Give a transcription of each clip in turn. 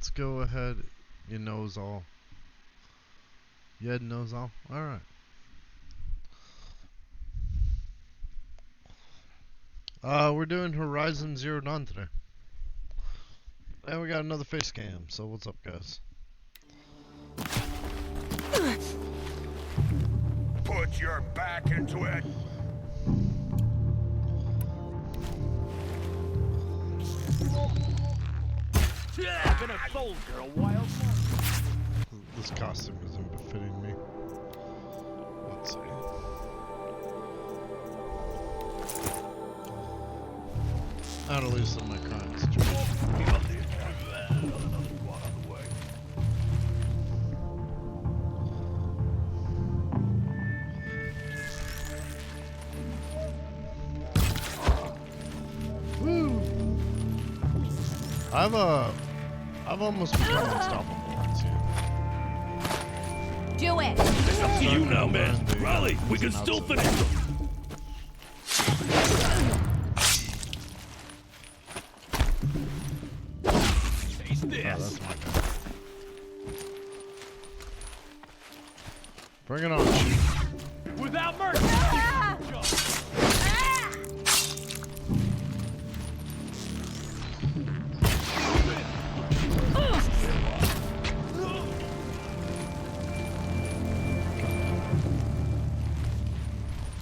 let's go ahead. You knows all. Yed knows all. Alright. We're doing Horizon Zero Dawn today. And we got another face cam, so what's up, guys? Put your back into it. I've been a soldier a while. This costume isn't befitting me. Let's see. Not at least in my current situation. Woo! I've almost become unstoppable. Let's see. Do it! It's up to you now, man. Raleigh, we can still finish them. Taste Oh, this. that's my guy. Bring it on, Chief. Without mercy.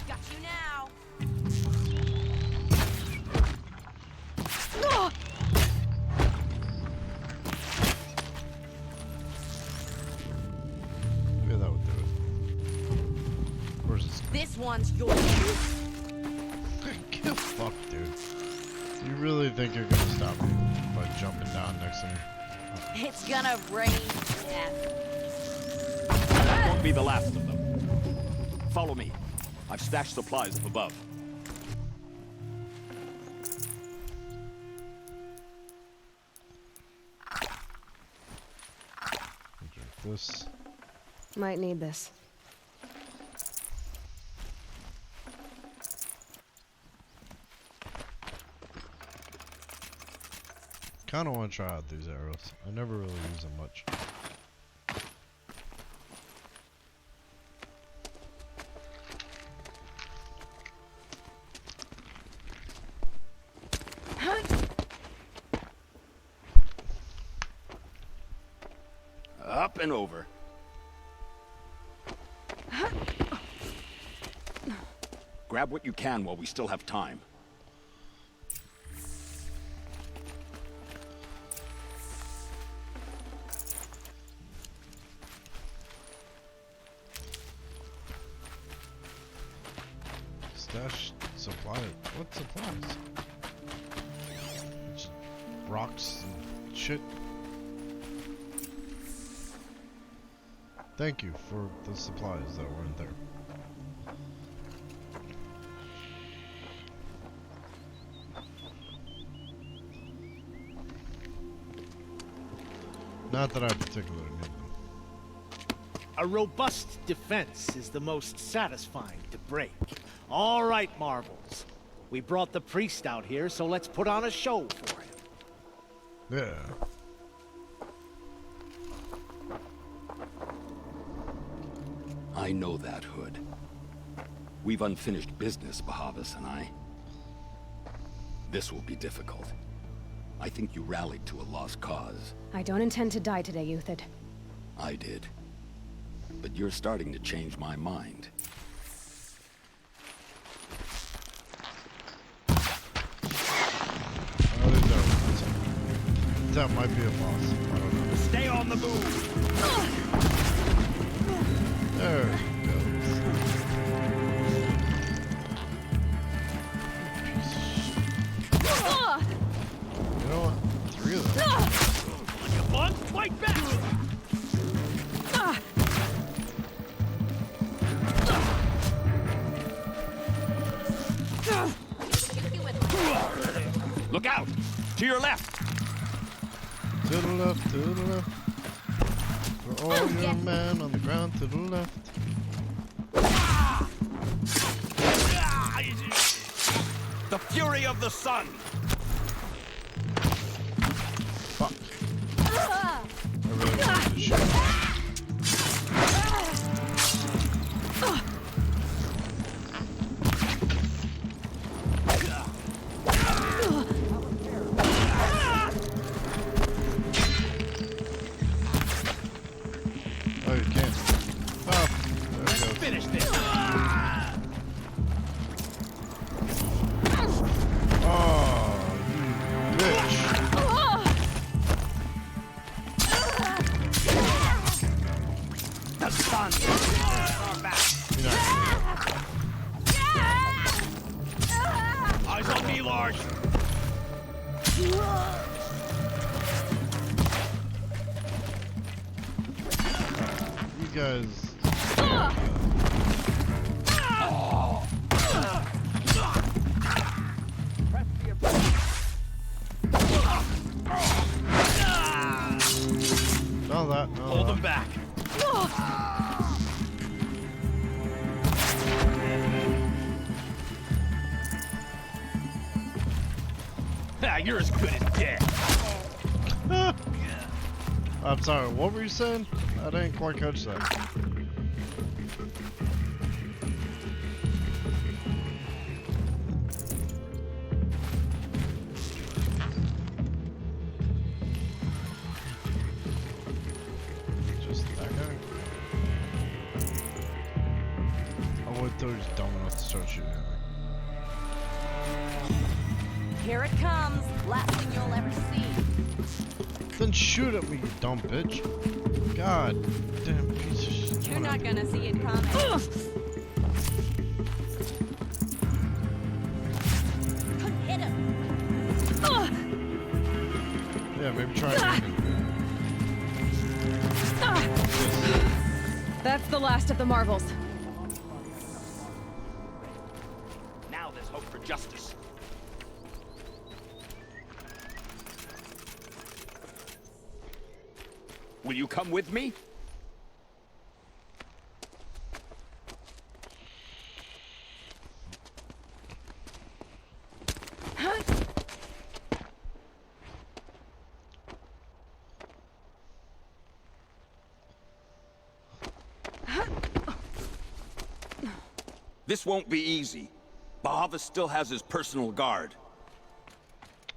Got you now. Yeah, that would do it. Where's this? This one's yours. Give a fuck, dude. You really think you're gonna stop me by jumping down next to me? It's gonna rain death. That won't be the last of them. Follow me. I've stashed supplies up above. Drink this. Might need this. Kinda wanna try out these arrows. I never really use them much. Up and over. Grab what you can while we still have time. Stash supply. What supplies? Just rocks and shit. Thank you for the supplies that weren't there. Not that I particularly need them. A robust defense is the most satisfying to break. All right, Marvels. We brought the priest out here, so let's put on a show for him. Yeah. I know that, Hood. We've unfinished business, Bahavas and I. This will be difficult. I think you rallied to a lost cause. I don't intend to die today, Euthyd. I did. But you're starting to change my mind. Oh, there's that. That might be a boss. I don't know. Stay on the move! There he goes. You know what? Three of them. Come on, fight back! Look out! To your left! To the left, to the left. For all your men on the ground to the left. The fury of the sun! Fuck. guys. Know that. Know Hold that. them back. Ah, you're as good as dead. I'm sorry, what were you saying? I didn't quite catch that. Just that guy? I would thought he was dumb enough to start shooting at me. Here it comes. Last thing you'll ever see. Then shoot at me, you dumb bitch. God damn piece of shit. You're not gonna see it coming. Hit him. Yeah, maybe try it. That's the last of the marvels. Now there's hope for justice. Will you come with me? This won't be easy. Bahavas still has his personal guard.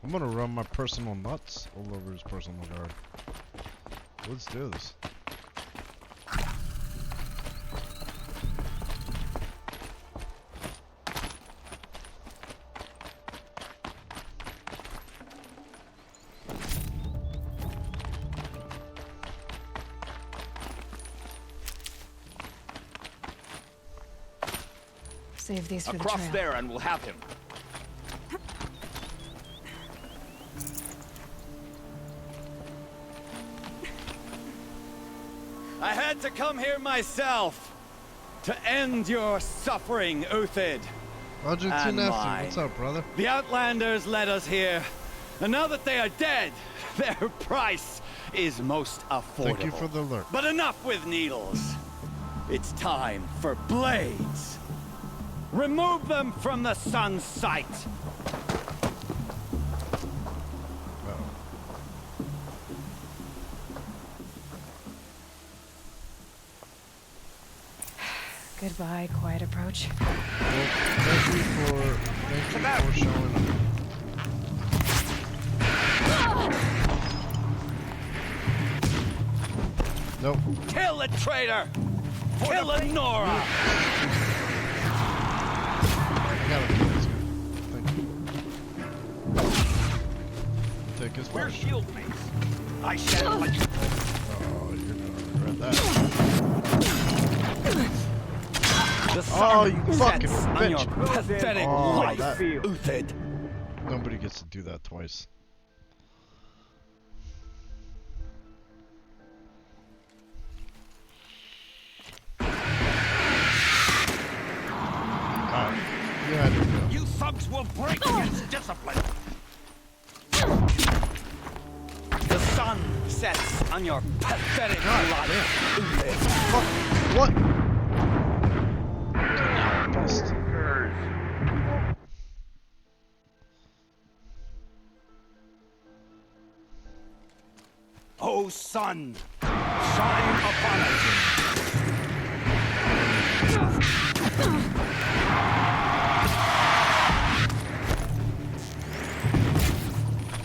I'm gonna run my personal nuts all over his personal guard. Let's do this. Save these for the Across trail. there and we'll have him. I had to come here myself to end your suffering, Uthid. Argentina, And mine. what's up, brother? The Outlanders led us here, and now that they are dead, their price is most affordable. Thank you for the alert. But enough with needles. It's time for blades. Remove them from the sun's sight. Goodbye, quiet approach. Well, thank you for showing up. Nope. Kill the traitor! Kill Nora! I gotta kill this guy. Thank you. Take his We're flesh. shield mates. I shan't let you. Oh, you're gonna regret that. The Oh, sun you fucking sets on your bitch. pathetic Oh, life, that- Uthid. Nobody gets to do that twice. You had to go. You thugs will break against discipline. The sun sets on your pathetic life, Uthid. Fuck. What? Pissed. O sun, shine upon us.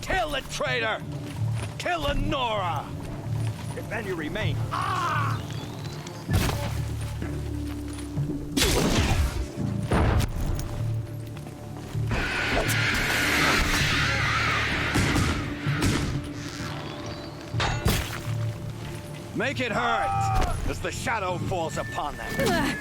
Kill the traitor! Kill Nora! If any remain, Make it hurt as the shadow falls upon them.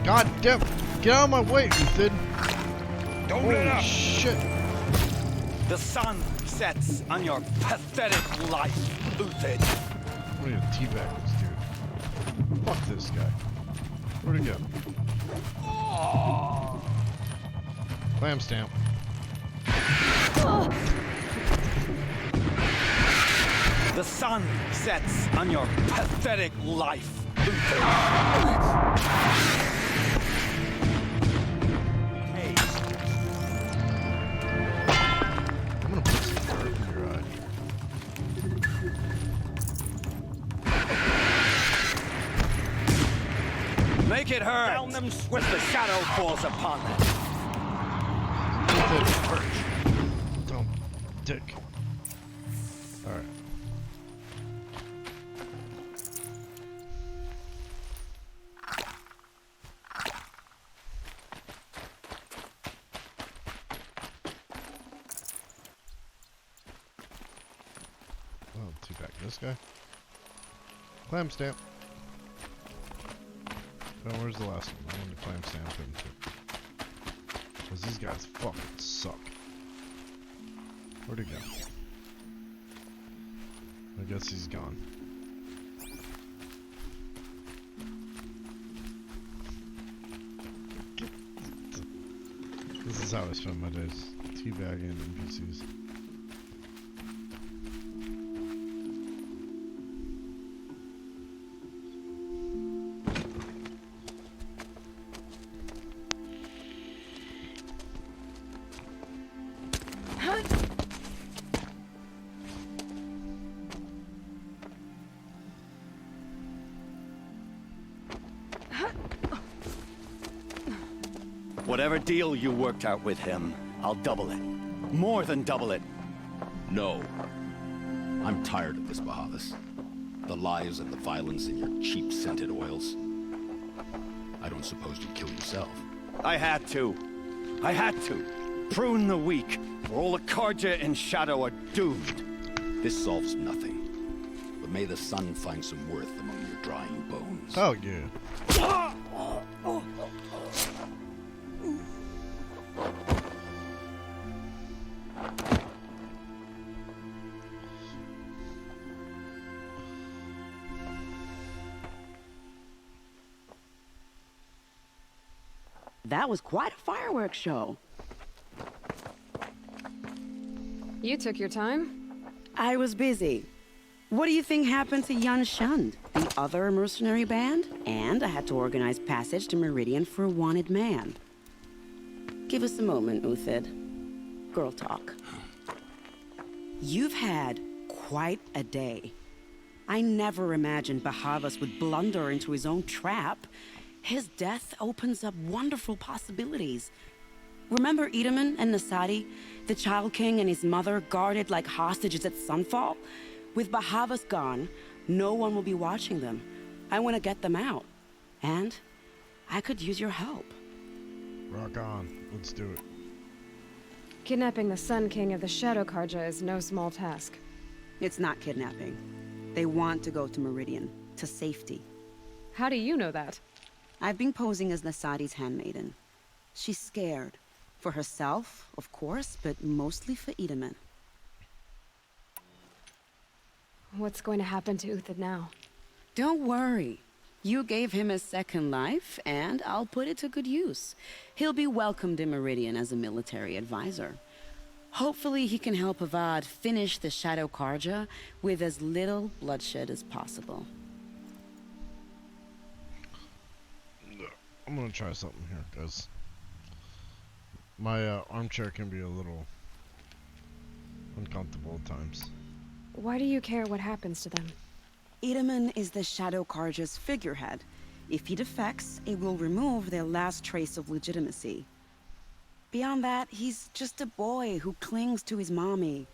God damn. Get out of my way, Ethan. Don't Holy let up. shit. The sun sets on your pathetic life, Uthid. I'm gonna teabag this dude. Fuck this guy. Where'd he go? Clam stamp. The sun sets on your pathetic life, Uthid. Hey. I'm gonna put some dirt in your eye. Make it hurt. Down them when the shadow falls upon them. Don't dick. Alright. Oh, teabag this guy. Clam stamp. Oh, where's the last one? I want to clam stamp him too. Because these guys fucking suck. Where'd he go? I guess he's gone. This is how I spend my days. Teabagging NPCs. Whatever deal you worked out with him, I'll double it. More than double it. No. I'm tired of this, Bahavas. The lies and the violence in your cheap scented oils. I don't suppose you'd kill yourself. I had to. I had to. Prune the weak, or all the Karja in Shadow are doomed. This solves nothing. But may the sun find some worth among your drying bones. Oh, yeah. That was quite a fireworks show. You took your time? I was busy. What do you think happened to Yan Shund, the other mercenary band? And I had to organize passage to Meridian for a wanted man. Give us a moment, Uthid. Girl talk. You've had quite a day. I never imagined Bahavas would blunder into his own trap. His death opens up wonderful possibilities. Remember Edaman and Nasadi, the Child King and his mother guarded like hostages at Sunfall? With Bahavas gone, no one will be watching them. I want to get them out. And I could use your help. Rock on. Let's do it. Kidnapping the Sun King of the Shadow Karja is no small task. It's not kidnapping. They want to go to Meridian, to safety. How do you know that? I've been posing as Nasadi's handmaiden. She's scared. For herself, of course, but mostly for Edaman. What's going to happen to Uthid now? Don't worry. You gave him a second life, and I'll put it to good use. He'll be welcomed in Meridian as a military advisor. Hopefully he can help Avad finish the Shadow Karja with as little bloodshed as possible. I'm gonna try something here, guys. My armchair can be a little uncomfortable at times. Why do you care what happens to them? Edaman is the Shadow Karja's figurehead. If he defects, it will remove their last trace of legitimacy. Beyond that, he's just a boy who clings to his mommy.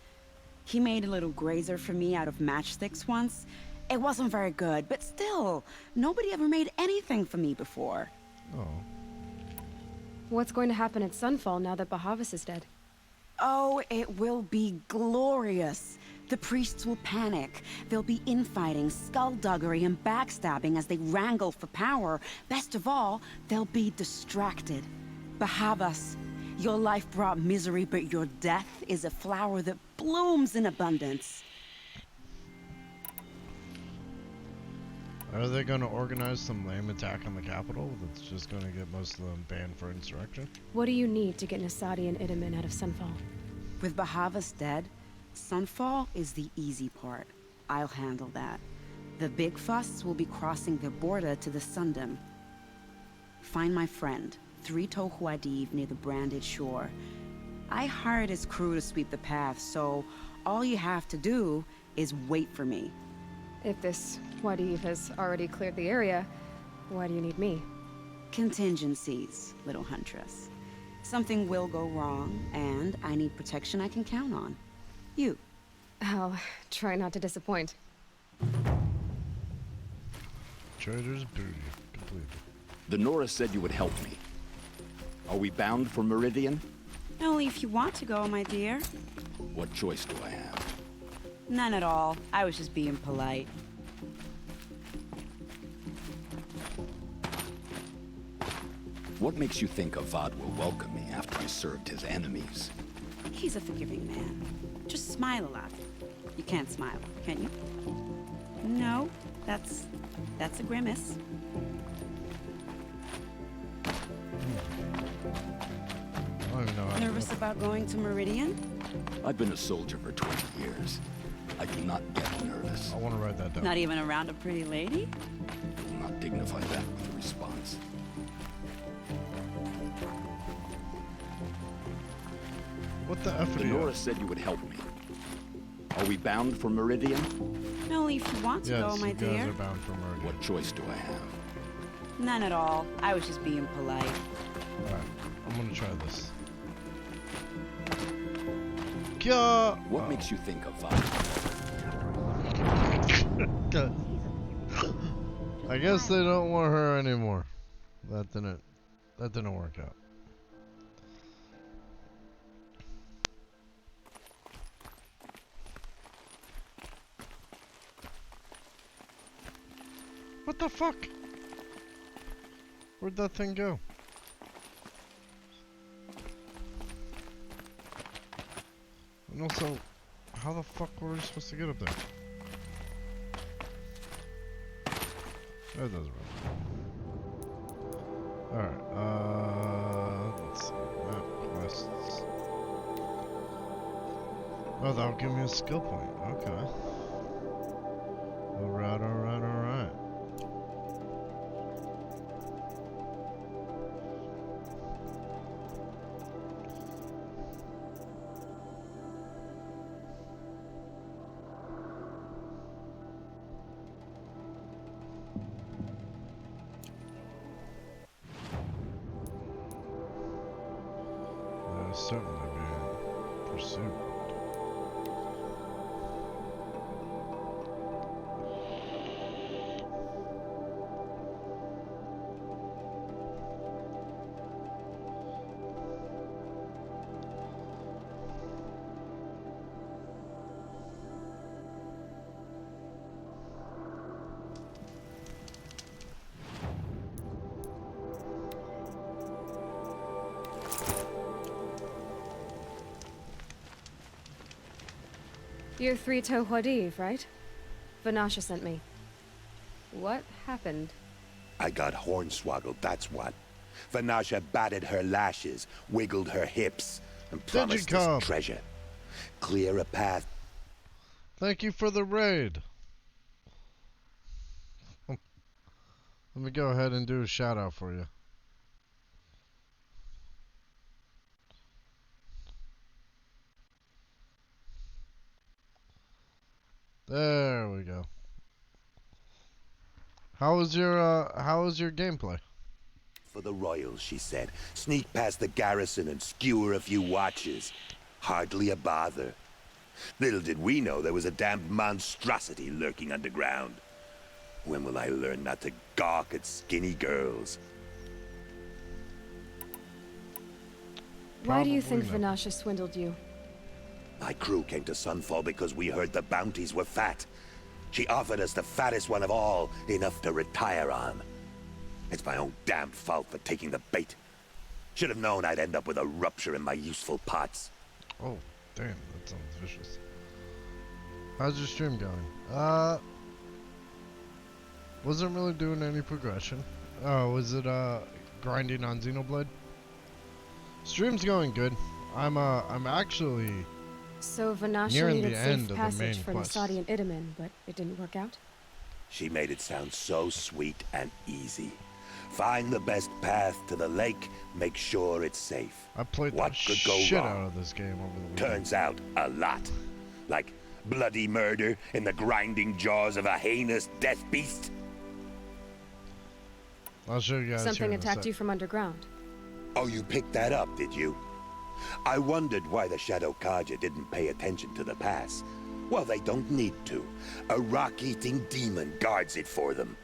He made a little grazer for me out of matchsticks once. It wasn't very good, but still, nobody ever made anything for me before. Oh. What's going to happen at Sunfall now that Bahavas is dead? Oh, it will be glorious. The priests will panic. There'll be infighting, skullduggery, and backstabbing as they wrangle for power. Best of all, they'll be distracted. Bahavas, Your life brought misery, but your death is a flower that blooms in abundance. Are they going to organize some lame attack on the capital that's just going to get most of them banned for insurrection? What do you need to get Nasadi and Itamen out of Sunfall? With Bahavas dead, Sunfall is the easy part. I'll handle that. The big fuss will be crossing the border to the Sundom. Find my friend, 3 Tohuadiv near the Branded Shore. I hired his crew to sweep the path, so all you have to do is wait for me. If this Wadiv has already cleared the area, why do you need me? Contingencies, little huntress. Something will go wrong, and I need protection I can count on. You. I'll try not to disappoint. Trader's booty. Completed. The Nora said you would help me. Are we bound for Meridian? Only if you want to go, my dear. What choice do I have? None at all. I was just being polite. What makes you think Avad will welcome me after I served his enemies? He's a forgiving man. Just smile a lot. You can't smile, can you? No, that's a grimace. I don't even know how to Nervous do it. about going to Meridian? I've been a soldier for 20 years. I do not get nervous. I want to write that down. Not even around a pretty lady? I will not dignify that with a response. What the F The are you? Nora said you would help me. Are we bound for Meridian? Only if you want to Yes, go, my you guys dear. are bound for Meridian. What choice do I have? None at all. I was just being polite. Alright, I'm gonna try this. Kya! What makes you think Avad? I guess they don't want her anymore. That didn't work out. What the fuck? Where'd that thing go? And also, how the fuck were we supposed to get up there? That doesn't matter. Alright, let's see. Map quests. Oh, that'll give me a skill point. Okay. Alright, alright, alright. Certainly being pursued. You're 3 Tohuadiv, right? Vanasha sent me. What happened? I got hornswoggled, that's what. Vanasha batted her lashes, wiggled her hips, and promised Digicom. us treasure. Clear a path. Thank you for the raid. Let me go ahead and do a shout out for you. There we go. How was your gameplay? For the royals, she said. Sneak past the garrison and skewer a few watches. Hardly a bother. Little did we know there was a damned monstrosity lurking underground. When will I learn not to gawk at skinny girls? Why do you think Probably not. Vanasha swindled you? My crew came to Sunfall because we heard the bounties were fat. She offered us the fattest one of all, enough to retire on. It's my own damned fault for taking the bait. Should have known I'd end up with a rupture in my useful parts. Oh, damn, that sounds vicious. How's your stream going? Wasn't really doing any progression. Oh, was it grinding on Xenoblade? Stream's going good. I'm actually So Vanasha nearing needed the end safe of the passage main for quest. Nasadi and Idaman, but it didn't work out? She made it sound so sweet and easy. Find the best path to the lake, make sure it's safe. I played What the could go shit wrong? out of this game over the weekend. Turns out, a lot. Like bloody murder in the grinding jaws of a heinous death beast. I'll show you guys here Something in a attacked sec. you from underground. Oh, you picked that up, did you? I wondered why the Shadow Kaja didn't pay attention to the pass. Well, they don't need to. A rock-eating demon guards it for them.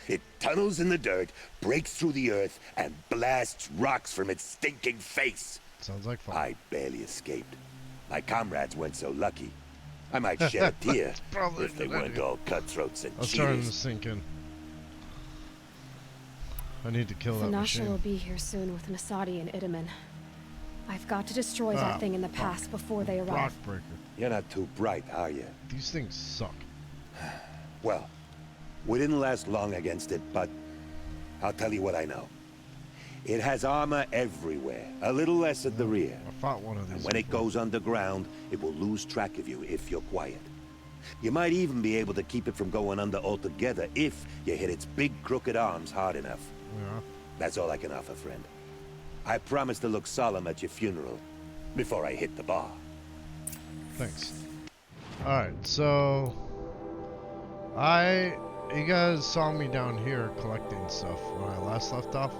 It tunnels in the dirt, breaks through the earth, and blasts rocks from its stinking face. Sounds like fun. I barely escaped. My comrades weren't so lucky. I might shed a tear probably if a they good weren't idea. all cutthroats and I'm starting to cheaters. sink in. I need to kill that Vanasha will machine. be here soon with Nasadi and Idaman. I've got to destroy Ah, that thing in the pass before they arrive. Rockbreaker. You're not too bright, are you? These things suck. Well, we didn't last long against it, but I'll tell you what I know. It has armor everywhere, a little less at the rear. I fought one of And these. when it before. goes underground, it will lose track of you if you're quiet. You might even be able to keep it from going under altogether if you hit its big crooked arms hard enough. Yeah. That's all I can offer, friend. I promise to look solemn at your funeral before I hit the bar. Thanks. Alright, so you guys saw me down here collecting stuff when I last left off.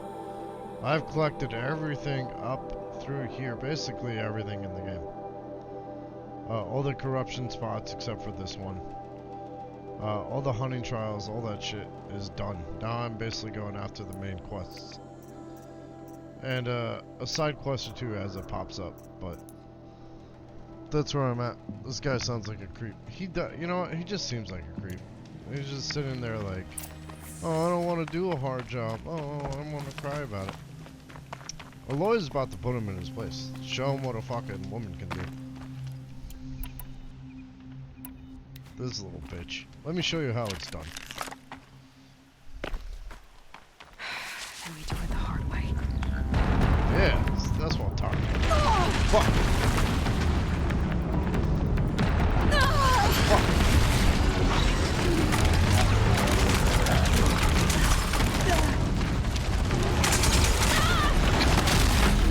I've collected everything up through here, basically everything in the game. All the corruption spots except for this one. All the hunting trials, all that shit is done. Now I'm basically going after the main quests. And a side quest or two as it pops up, but that's where I'm at. This guy sounds like a creep. You know what? He just seems like a creep. He's just sitting there like, oh, I don't want to do a hard job. Oh, I want to cry about it. Aloy's about to put him in his place. Show him what a fucking woman can do. This little bitch. Let me show you how it's done. Then we do it the hard way. Yeah, that's what I'm talking about. Fuck.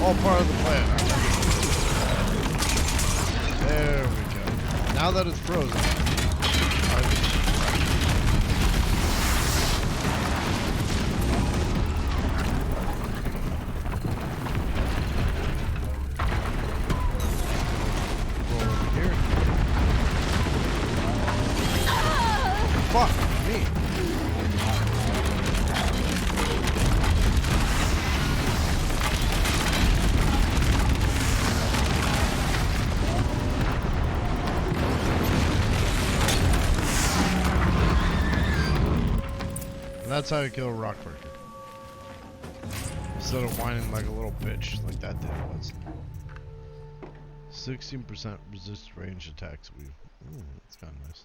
All part of the plan. There we go. Now that it's frozen. Roll over here. Fuck me. And that's how you kill a Rockbreaker. Instead of whining like a little bitch, like that thing was. 16% resist range attacks. Ooh, that's kind of nice.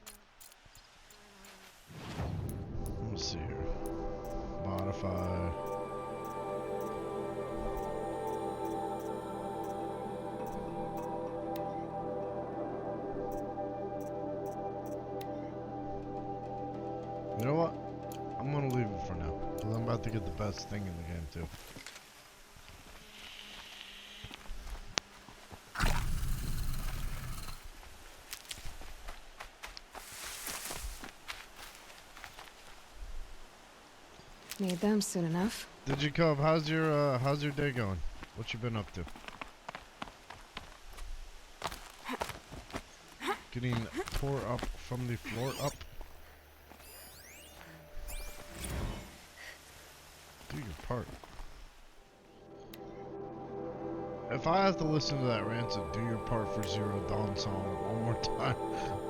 Let's see here. Modify. You know what? I'm gonna leave it for now, because I'm about to get the best thing in the game too. Need them soon enough. Digicub, how's your day going? What you been up to? Getting tore up from the floor up? Do your part. If I have to listen to that rancid "Do Your Part for Zero Dawn" song one more time,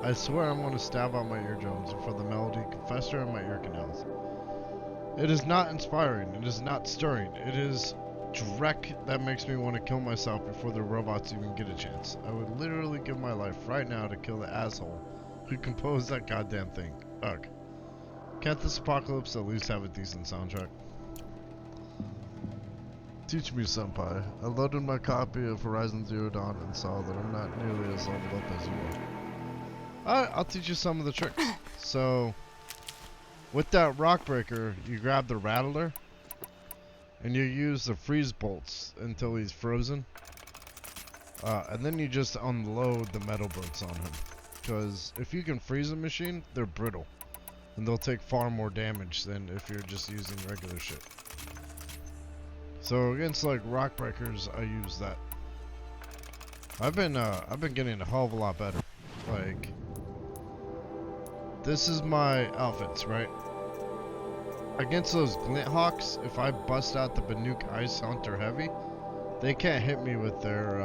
I swear I'm gonna stab out my eardrums for the melody confessor and my ear canals. It is not inspiring, it is not stirring, it is dreck that makes me want to kill myself before the robots even get a chance. I would literally give my life right now to kill the asshole who composed that goddamn thing. Ugh. Can't this apocalypse at least have a decent soundtrack? Teach me, senpai. I loaded my copy of Horizon Zero Dawn and saw that I'm not nearly as leveled up as you are. Alright, I'll teach you some of the tricks. So, with that rock breaker, you grab the rattler, and you use the freeze bolts until he's frozen. And then you just unload the metal bolts on him. Because if you can freeze a machine, they're brittle. And they'll take far more damage than if you're just using regular shit. So against like rock breakers, I use that. I've been getting a hell of a lot better. Like, this is my outfits, right? Against those Glint Hawks, if I bust out the Banuk Ice Hunter Heavy, they can't hit me with their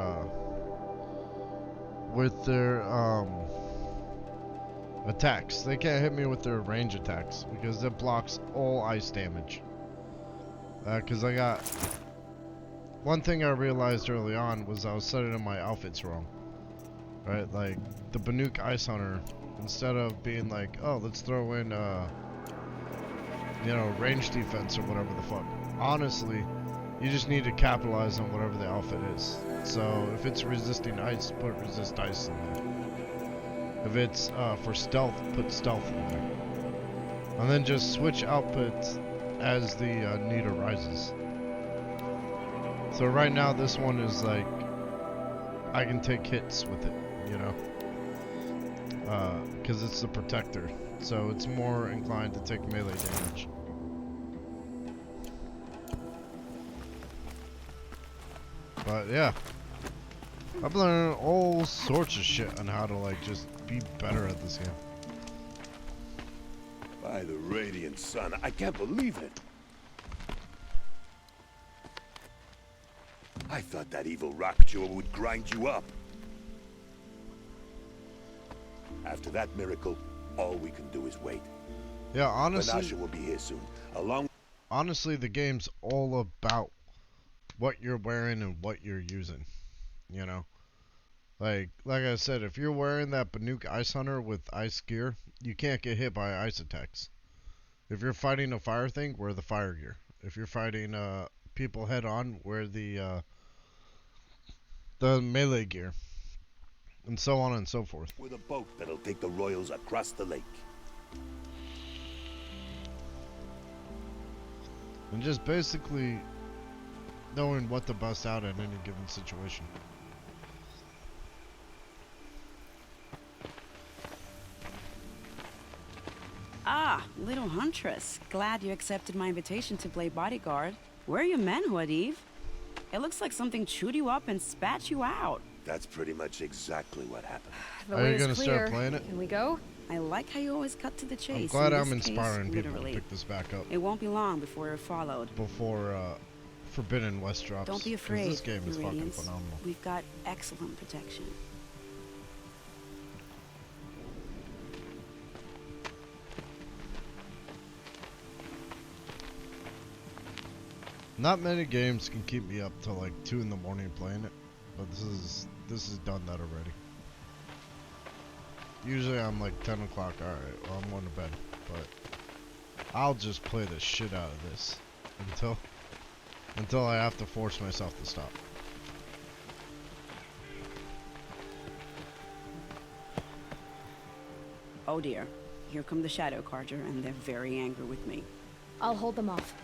attacks. They can't hit me with their range attacks because it blocks all ice damage. Because I got... One thing I realized early on was I was setting in my outfits wrong. Right? Like, the Banuk Ice Hunter, instead of being like, oh, let's throw in, you know, range defense or whatever the fuck. Honestly, you just need to capitalize on whatever the outfit is. So, if it's resisting ice, put resist ice in there. If it's for stealth, put stealth in there. And then just switch outputs as the need arises. So right now this one is like, I can take hits with it, you know? Because it's the protector. So it's more inclined to take melee damage. But yeah. I've learned all sorts of shit on how to like just be better at this game. By the radiant sun, I can't believe it. I thought that evil rock jewel would grind you up. After that miracle, all we can do is wait. Yeah, honestly, Vanasha will be here soon, along. Honestly, the game's all about what you're wearing and what you're using. You know? Like I said, if you're wearing that Banuk Ice Hunter with ice gear, you can't get hit by ice attacks. If you're fighting a fire thing, wear the fire gear. If you're fighting people head on, wear the melee gear. And so on and so forth. With a boat that'll take the royals across the lake. And just basically knowing what to bust out in any given situation. Ah, little huntress. Glad you accepted my invitation to play bodyguard. Where are your men, Huadiv? It looks like something chewed you up and spat you out. That's pretty much exactly what happened. The Are way you is gonna clear. start playing it? Can we go? I like how you always cut to the I'm chase. glad in I'm this case, inspiring people to literally. pick this back up It won't be long before you're followed. before Forbidden West drops. Don't be 'cause afraid, this game is fucking Meridians. phenomenal. We've got excellent protection. Not many games can keep me up till like 2 in the morning playing it, but this has done that already. Usually I'm like 10 o'clock, alright, well I'm going to bed, but I'll just play the shit out of this until I have to force myself to stop. Oh dear. Here come the Shadow Carja, and they're very angry with me. I'll hold them off.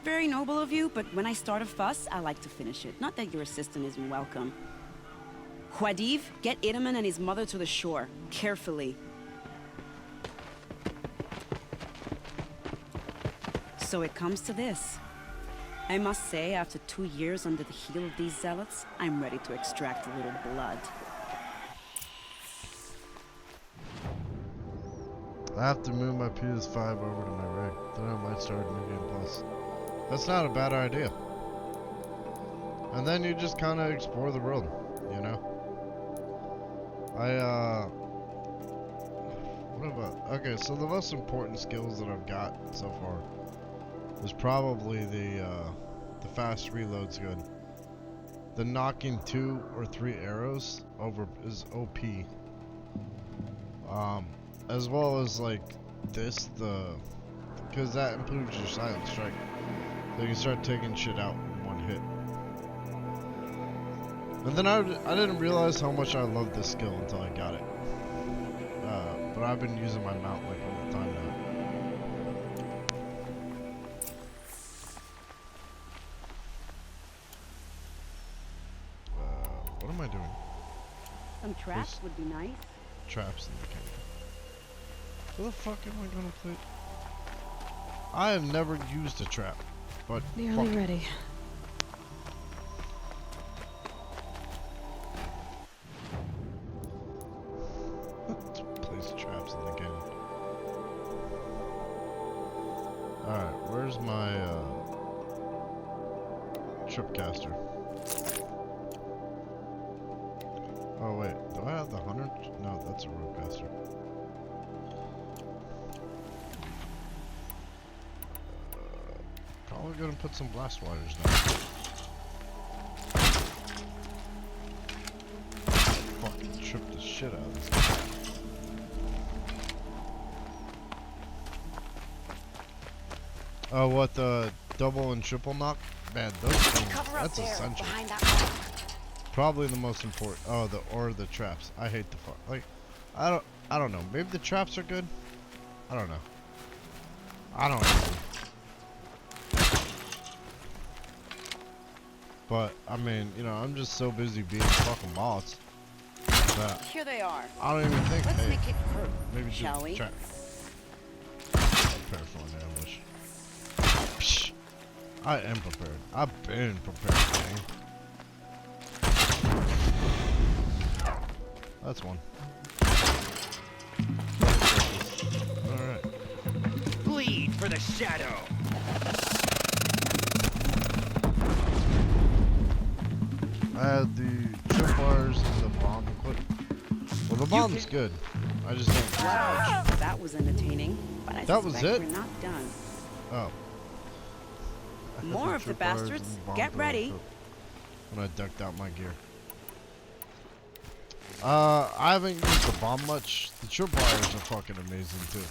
Very noble of you, but when I start a fuss, I like to finish it. Not that your assistant isn't welcome. Huadiv, get Itaman and his mother to the shore. Carefully. So it comes to this. I must say, after 2 years under the heel of these zealots, I'm ready to extract a little blood. I have to move my PS5 over to my rig, then I might start New Game Plus. That's not a bad idea. And then you just kind of explore the world, you know? What about... Okay, so the most important skills that I've got so far is probably the The fast reload's good. The knocking 2 or 3 arrows over is OP. As well as like this, because that improves your silent strike. So you can start taking shit out in one hit. And then I didn't realize how much I loved this skill until I got it. But I've been using my mount like all the time now. What am I doing? Some traps would be nice. Traps in the canyon. Where the fuck am I gonna play? I have never used a trap, but Nearly fuck it. ready. Place traps in the canyon. Alright, where's my tripcaster? Oh wait, do I have the hunter? No, that's a ropecaster. Probably gonna put some blast wires now. Fucking trip the shit out of this guy. Oh, what, the double and triple knock? Man, those things, that's essential. Probably the most important. Oh, the traps. I hate the fuck. Like, I don't know. Maybe the traps are good. I don't know. I don't know. But I mean, you know, I'm just so busy being fucking boss that Here they are. I don't even think. Let's Hey, make it hurt, maybe shall do we? trap. Prepare for an ambush. Psh, I am prepared. I've been prepared, gang. That's one. Alright. Bleed for the shadow. I had the tripwires and the bomb equipped. Well, the bomb's good. I just don't use it Wow, much. that was entertaining. But I That was suspect it? we're not done. Oh. I had More of the tripwires bastards. and bomb Get thrower ready. equipped when I decked out my gear. I haven't used the bomb much. The tripwires are fucking amazing too.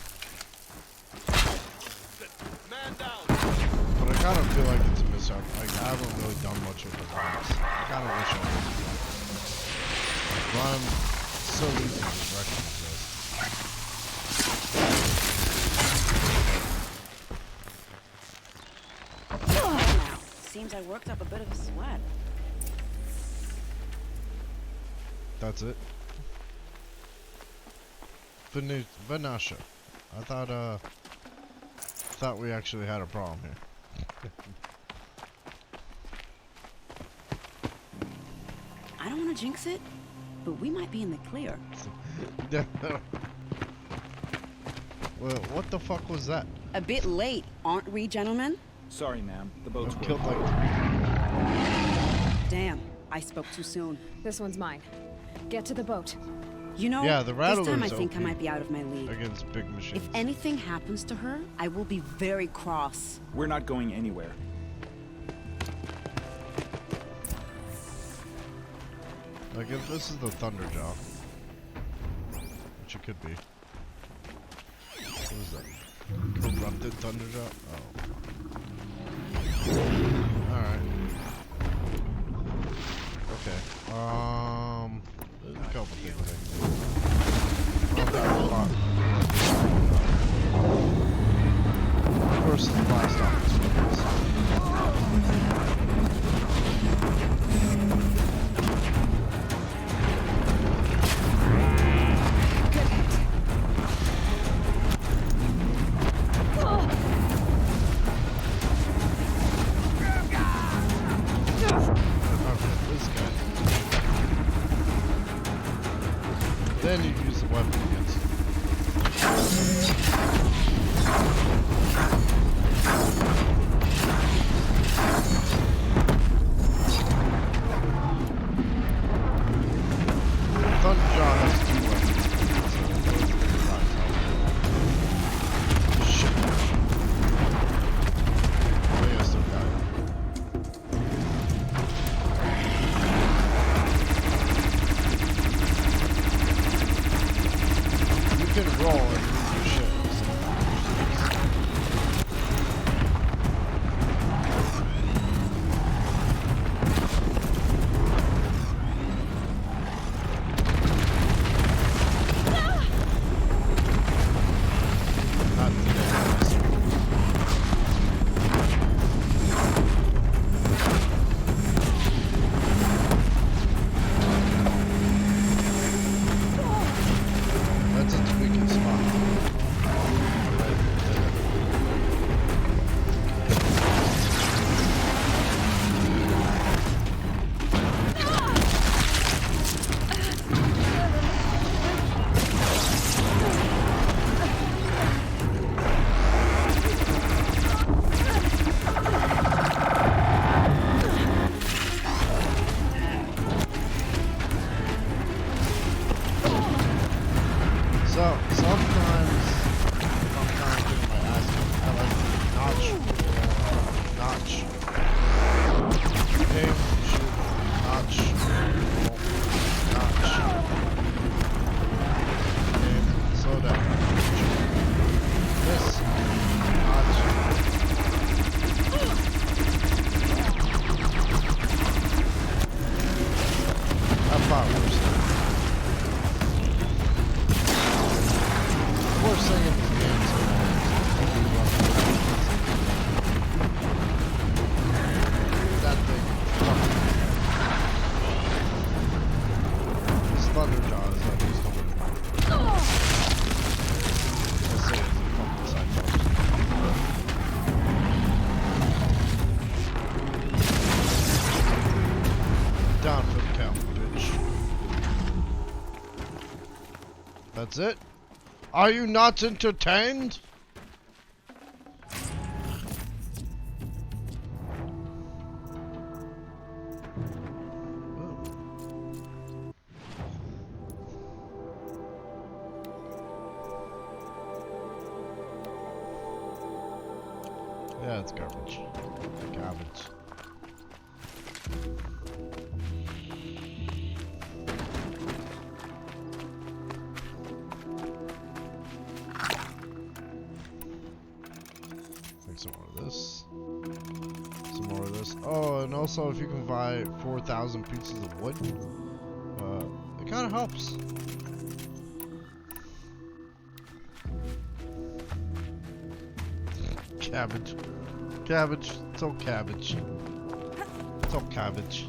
But I kind of feel like it's a miss out. Like, I haven't really done much with the bombs. I kind of wish I would. Like, I'm so easy to just wreck these Now, seems I worked up a bit of a sweat. That's it. Vanasha. I thought we actually had a problem here. I don't want to jinx it, but we might be in the clear. Well, what the fuck was that? A bit late, aren't we, gentlemen? Sorry, ma'am. The boat's I've killed like Damn, I spoke too soon. This one's mine. Get to the boat. You know, Yeah, the this time I Rattler's think I OP. might be out of my league. against big machines. If anything happens to her, I will be very cross. We're not going anywhere. Like if this is the Thunderjaw, which it could be. What is that? Corrupted Thunderjaw? Oh. Alright. Okay. There's a couple things I can do. Oh, that spot. Of course, the blast off is focused. down for the count, bitch. That's it? Are you not entertained? Yeah, it's garbage. Garbage. Take some more of this. Some more of this. Oh, and also if you can buy 4,000 pieces of wood, it kind of helps. Cabbage. Cabbage. It's all cabbage. It's all cabbage.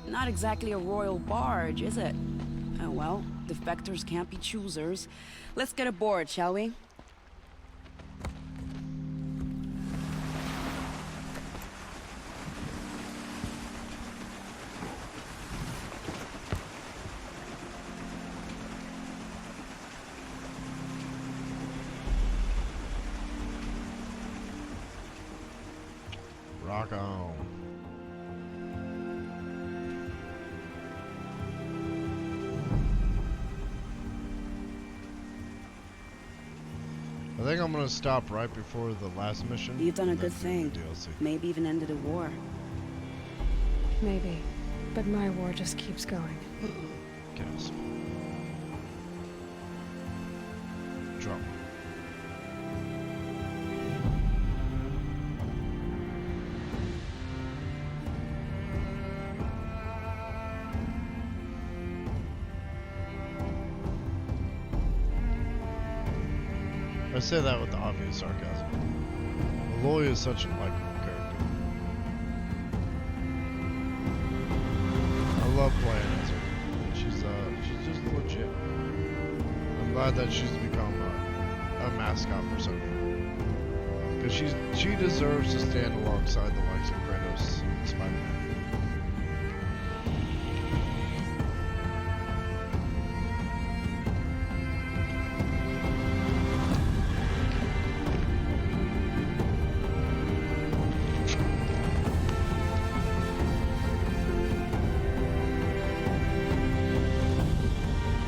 Not exactly a royal barge, is it? Oh well, defectors can't be choosers. Let's get aboard, shall we? Rock on. I think I'm gonna stop right before the last mission. You've done a and good then do thing. the DLC. Maybe even ended a war. Maybe. But my war just keeps going. Chaos. Drum. I say that with the obvious sarcasm. Aloy is such a likable character. I love playing as her. She's just legit. I'm glad that she's become a mascot for Sony. Because she deserves to stand alongside the likes of Kratos and Spider-Man.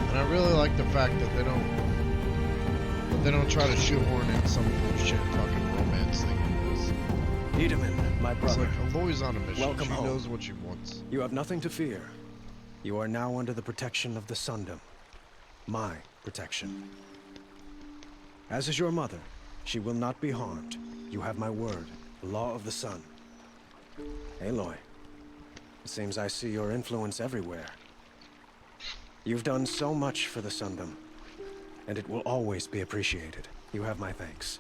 And I really like the fact that they don't try to shoehorn in some bullshit fucking romance thing in this. Edaman, my It's brother. like Aloy's on a mission. Welcome she home. knows what she wants. You have nothing to fear. You are now under the protection of the Sundom. My protection. As is your mother, she will not be harmed. You have my word, the law of the sun. Aloy, it seems I see your influence everywhere. You've done so much for the Sundom, and it will always be appreciated. You have my thanks.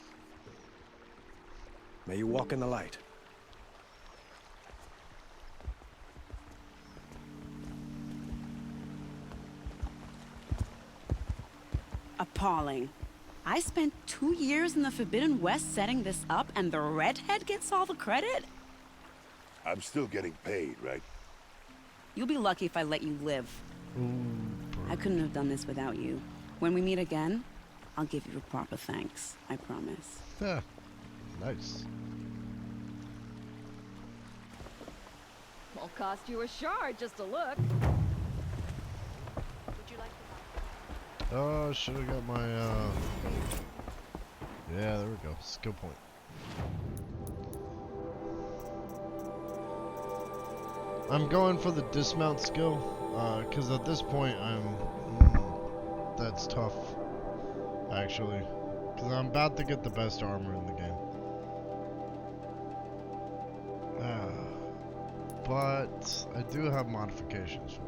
May you walk in the light. Appalling. I spent 2 years in the Forbidden West setting this up, and the redhead gets all the credit? I'm still getting paid, right? You'll be lucky if I let you live. I couldn't have done this without you. When we meet again, I'll give you a proper thanks. I promise. Yeah. Nice. Won't cost you a shard just to look. Oh, should have got my, yeah, there we go. Skill point. I'm going for the dismount skill, because at this point that's tough, actually. Because I'm about to get the best armor in the game. But I do have modifications for it.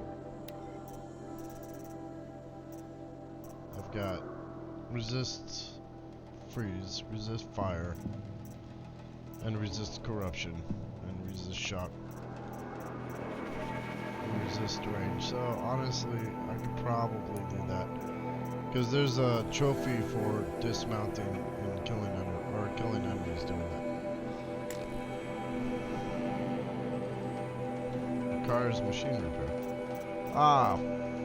I've got resist freeze, resist fire, and resist corruption, and resist shock, and resist range. So honestly, I could probably do that, because there's a trophy for dismounting and killing enemies doing that. requires machine repair. Ah,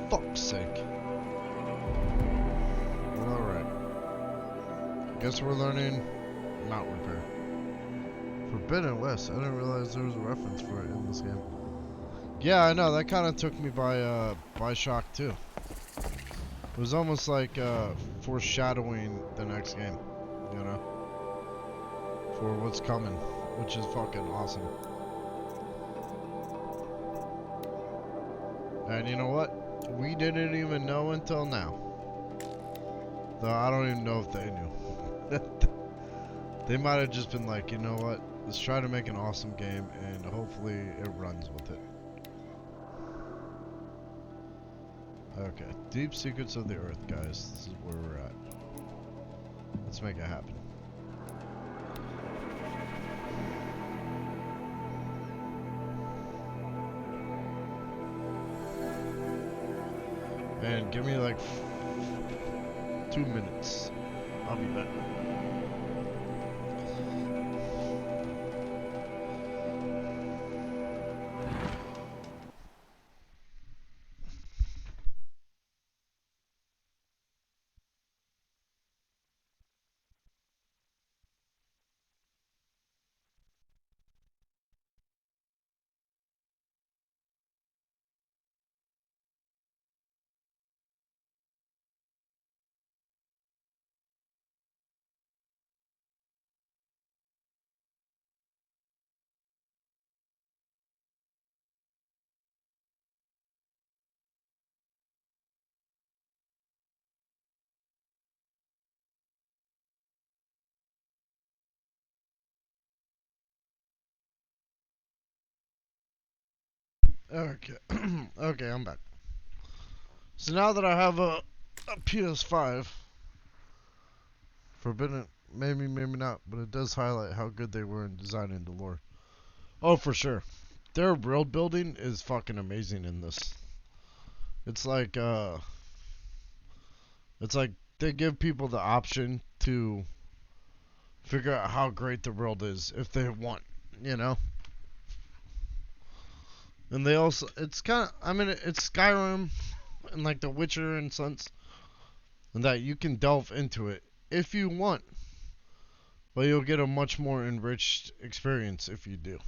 fuck's sake. Well, alright. Guess we're learning mount repair. Forbidden West. I didn't realize there was a reference for it in this game. Yeah, I know. That kind of took me by shock too. It was almost like foreshadowing the next game, you know, for what's coming, which is fucking awesome. And you know what? We didn't even know until now. Though I don't even know if they knew. They might have just been like, you know what? Let's try to make an awesome game, and hopefully it runs with it. Okay, Deep Secrets of the Earth, guys. This is where we're at. Let's make it happen. And give me like 2 minutes. I'll be back. Okay, okay, I'm back. So now that I have a PS5, Forbidden, maybe not, but it does highlight how good they were in designing the lore. Oh, for sure. Their world building is fucking amazing in this. It's like they give people the option to figure out how great the world is if they want, you know? And they also, it's kind of, I mean, it's Skyrim and like The Witcher and Sons, and that you can delve into it if you want, but you'll get a much more enriched experience if you do.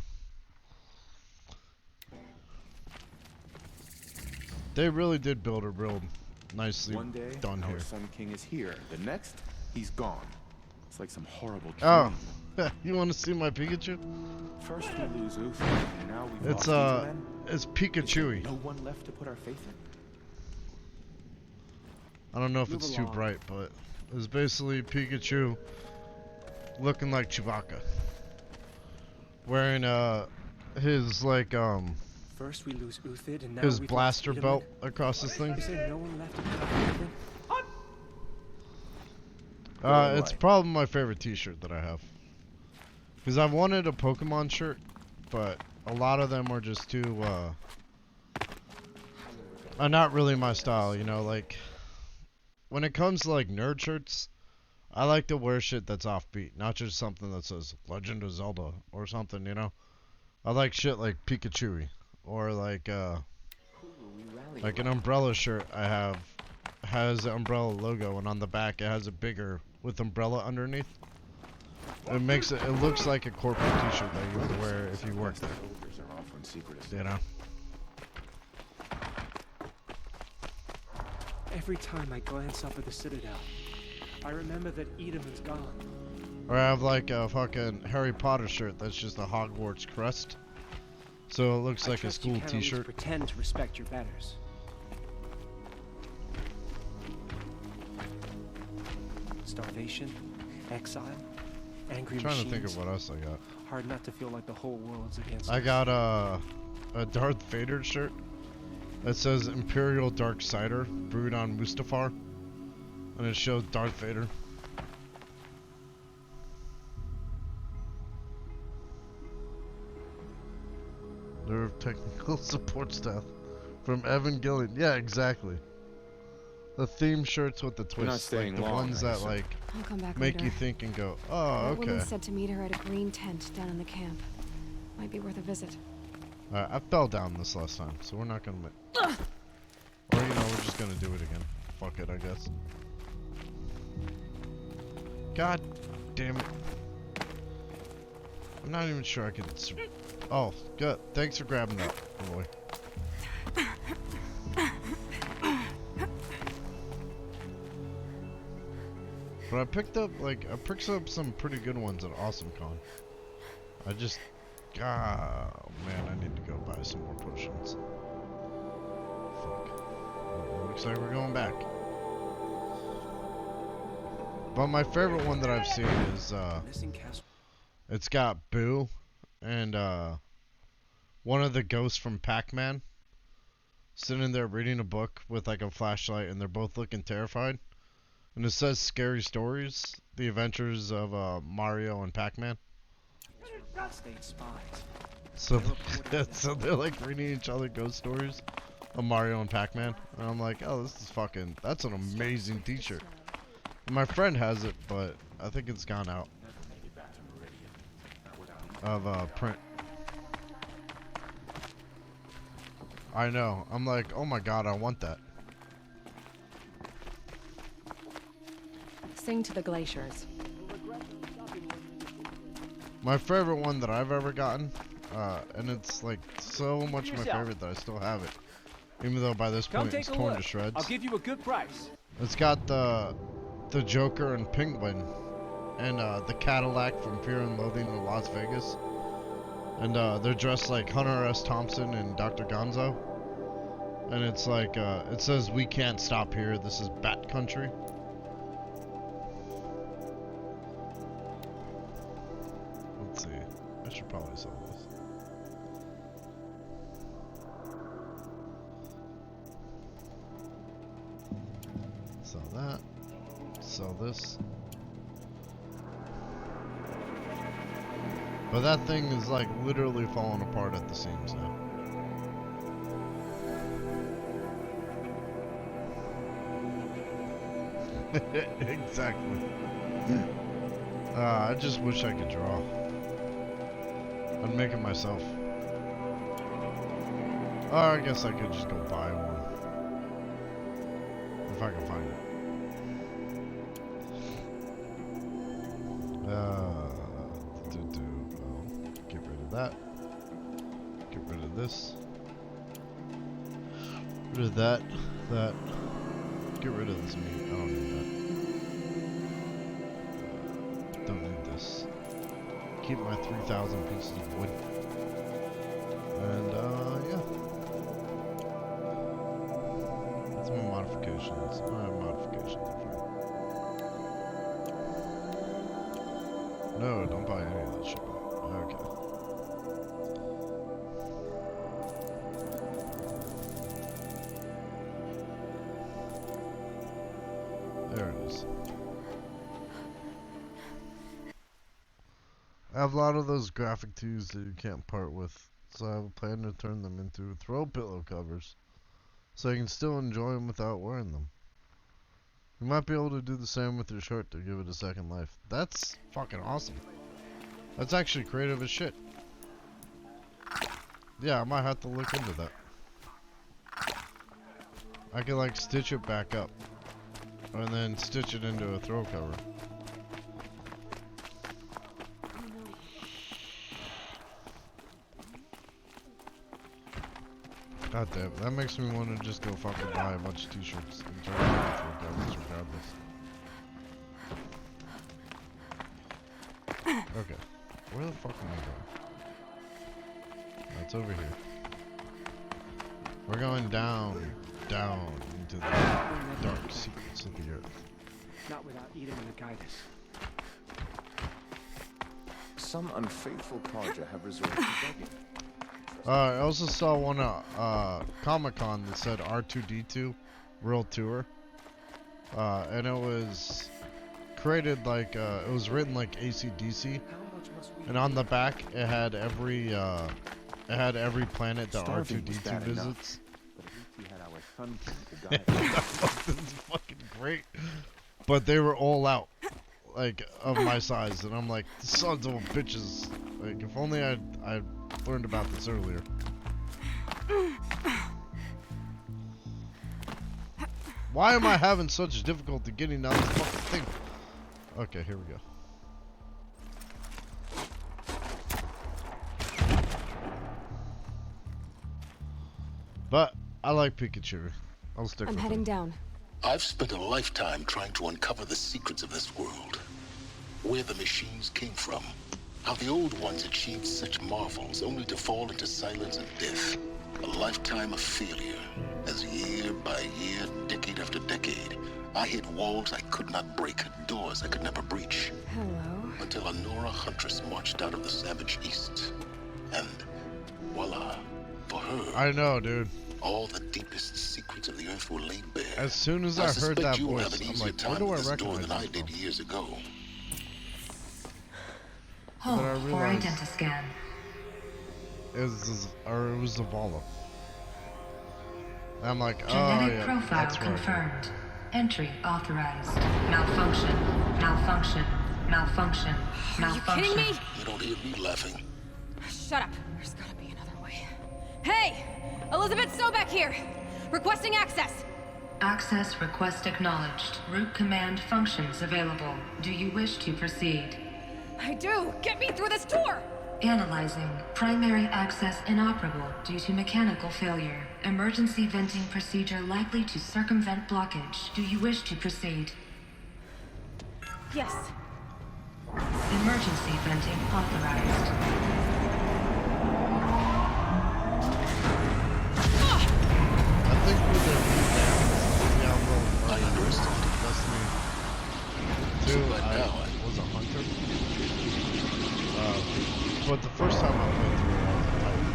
They really did build a real nicely One day, done our here. Sun King is here. The next, he's gone. It's like some horrible dream. Oh, you want to see my Pikachu? First we lose Uther, and now we've It's lost Itamen. it's Is there Pikachu-y. no one left to put our faith in. I don't know if Move it's too along. bright, but it's basically Pikachu looking like Chewbacca, wearing his like First we lose Uthid, and now his we've blaster lost belt across his thing. Is there no one left to put our faith in? It's probably my favorite T-shirt that I have, because I've wanted a Pokemon shirt, but a lot of them are just too not really my style, you know. Like when it comes to like nerd shirts, I like to wear shit that's offbeat, not just something that says Legend of Zelda or something, you know. I like shit like Pikachu or like an umbrella shirt I have has the umbrella logo, and on the back it has a bigger with umbrella underneath. It makes it looks like a corporate T-shirt that you would wear if you worked there. You know. Every time I glance up at the Citadel, I remember that Edamon's gone. Or I have like a fucking Harry Potter shirt that's just a Hogwarts crest, so it looks like a trust you school can at least T-shirt. pretend to respect your betters. Starvation, exile, angry I'm trying to machines. think of what else I got. Hard not to feel like the whole world's against I us. got a Darth Vader shirt that says Imperial Dark Cider brewed on Mustafar, and it shows Darth Vader. Their technical support staff from Evan Gillen. Yeah, exactly. The theme shirts with the You're not twist, staying like the long, ones I that assume. like I'll come back make later. you think and go, oh, That woman okay. said to meet her at a green tent down in the camp. Might be worth a visit. Alright, I fell down this last time, so we're not gonna... Or, you know, we're just gonna do it again. Fuck it, I guess. God damn it. I'm not even sure I can... Oh, good. Thanks for grabbing that, boy. But I picked up some pretty good ones at AwesomeCon. I just... Oh, man, I need to go buy some more potions. Fuck. Looks like we're going back. But my favorite one that I've seen is, it's got Boo and, one of the ghosts from Pac-Man sitting there reading a book with, like, a flashlight, and they're both looking terrified. And it says Scary Stories, The Adventures of, Mario and Pac-Man. So, so they're, like, reading each other ghost stories of Mario and Pac-Man. And I'm like, oh, this is fucking, that's an amazing t-shirt. My friend has it, but I think it's gone out of print. I know. I'm like, oh my god, I want that. Sing to the glaciers. My favorite one that I've ever gotten, and it's like so much my favorite that I still have it, even though by this point it's torn to shreds. I'll give you a good price. It's got the Joker and Penguin, and the Cadillac from Fear and Loathing in Las Vegas, and they're dressed like Hunter S. Thompson and Dr. Gonzo, and it's like it says, "We can't stop here. This is Bat Country." Let's see. I should probably sell this. Sell that. Sell this. But that thing is like literally falling apart at the seams now. Exactly. I just wish I could draw. I'd make it myself. Or I guess I could just go buy one. If I can find it. Get rid of that. Get rid of this. Rid of that. That. Get rid of this meat. I don't need that. Don't need this. Keep my 3,000 pieces of wood. And, yeah. That's my modifications. I have modifications. No, don't buy any of that shit. Okay. There it is. I have a lot of those graphic tees that you can't part with, so I have a plan to turn them into throw pillow covers, so you can still enjoy them without wearing them. You might be able to do the same with your shirt to give it a second life. That's fucking awesome. That's actually creative as shit. Yeah, I might have to look into that. I could like stitch it back up and then stitch it into a throw cover. God damn, that makes me want to just go fucking buy a bunch of t-shirts and turn them into throw covers regardless. Okay, where the fuck am I going? That's over here. We're going down into the dark secrets of the earth. Not without Edom and the guidance. Some unfaithful Carja have resorted to begging. I also saw one at Comic-Con that said R2-D2 World Tour. And it was created like, it was written like AC/DC. And on the back, it had every planet that R2-D2 visits. That's fucking great. But they were all out, like, of my size. And I'm like, sons of bitches. Like, if only I'd learned about this earlier. Why am I having such difficulty getting down this fucking thing? Okay, here we go. But I like Pikachu. I'll stick with I'm heading him. down. I've spent a lifetime trying to uncover the secrets of this world. Where the machines came from. How the old ones achieved such marvels only to fall into silence and death. A lifetime of failure. As year by year, decade after decade, I hit walls I could not break, doors I could never breach. Hello. Until a Nora huntress marched out of the savage east. And voila, for her. I know, dude. All the deepest secrets of the earth were laid bare. As soon as I heard that you will voice, have an I'm easier like, time where do I with this door recognize than I this did from? years ago. But I For realized identiscan. it was Zavala. I'm like, oh Genetic yeah, profile that's where. confirmed. Entry authorized. Malfunction. Malfunction. Malfunction. Are you Malfunction. kidding me? You don't hear me laughing. Shut up. There's gotta be another way. Hey! Elizabeth Sobek here! Requesting access! Access request acknowledged. Root command functions available. Do you wish to proceed? I do! Get me through this door! Analyzing. Primary access inoperable due to mechanical failure. Emergency venting procedure likely to circumvent blockage. Do you wish to proceed? Yes. Emergency venting authorized. I think with the Diablo, I underestimated. Destiny 2, So by I now was a hunter. But the first time I played through it, I was a titan.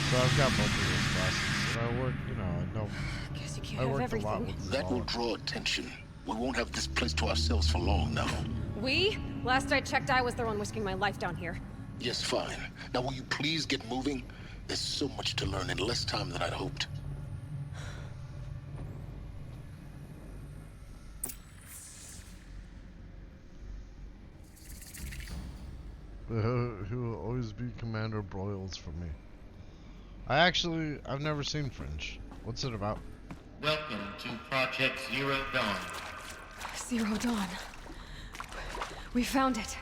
So I've got both of those classes, and I work, you know, I know. Guess you can't I have worked everything. a lot with That will Zavala. draw attention. We won't have this place to ourselves for long now. We? Last I checked, I was the one risking my life down here. Yes, fine. Now will you please get moving? There's so much to learn in less time than I'd hoped. Who will always be Commander Broyles for me. I've never seen Fringe. What's it about? Welcome to Project Zero Dawn. Zero Dawn. We found it.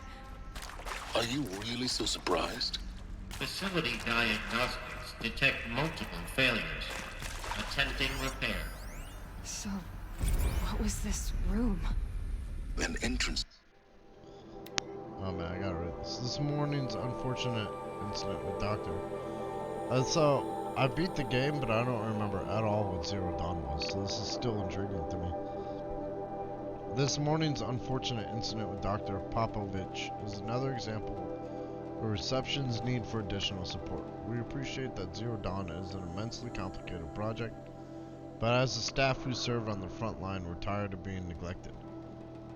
Are you really so surprised? Facility diagnostics detect multiple failures. Attempting repair. So, what was this room? An entrance. Oh man, I gotta read this. This morning's unfortunate incident with Doctor. So, I beat the game, but I don't remember at all what Zero Dawn was, so this is still intriguing to me. This morning's unfortunate incident with Dr. Popovich is another example where reception's need for additional support. We appreciate that Zero Dawn is an immensely complicated project, but as a staff who served on the front line, we're tired of being neglected.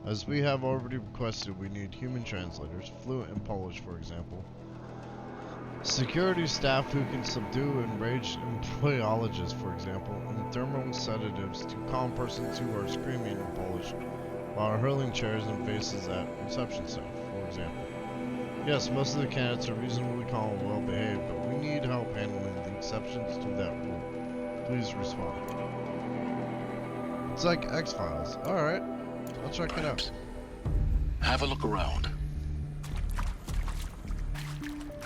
As we have already requested, we need human translators, fluent in Polish for example, security staff who can subdue enraged employologists for example, and thermal sedatives to calm persons who are screaming in Polish while hurling chairs and faces at reception staff, for example. Yes, most of the candidates are reasonably calm and well behaved, but we need help handling the exceptions to that rule. Please respond. It's like X-Files. Alright, I'll check it out. Have a look around.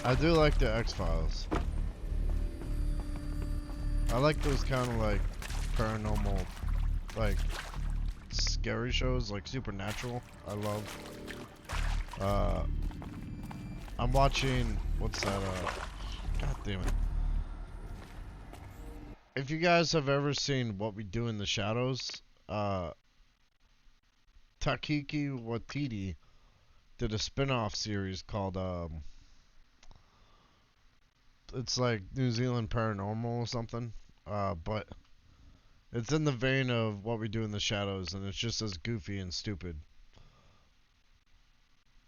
I do like the X-Files. I like those kind of like paranormal, like scary shows, like Supernatural. I love. I'm watching, what's that, god damn it. If you guys have ever seen What We Do in the Shadows, Taiki Waititi did a spin-off series called, it's like New Zealand Paranormal or something, but it's in the vein of What We Do in the Shadows, and it's just as goofy and stupid.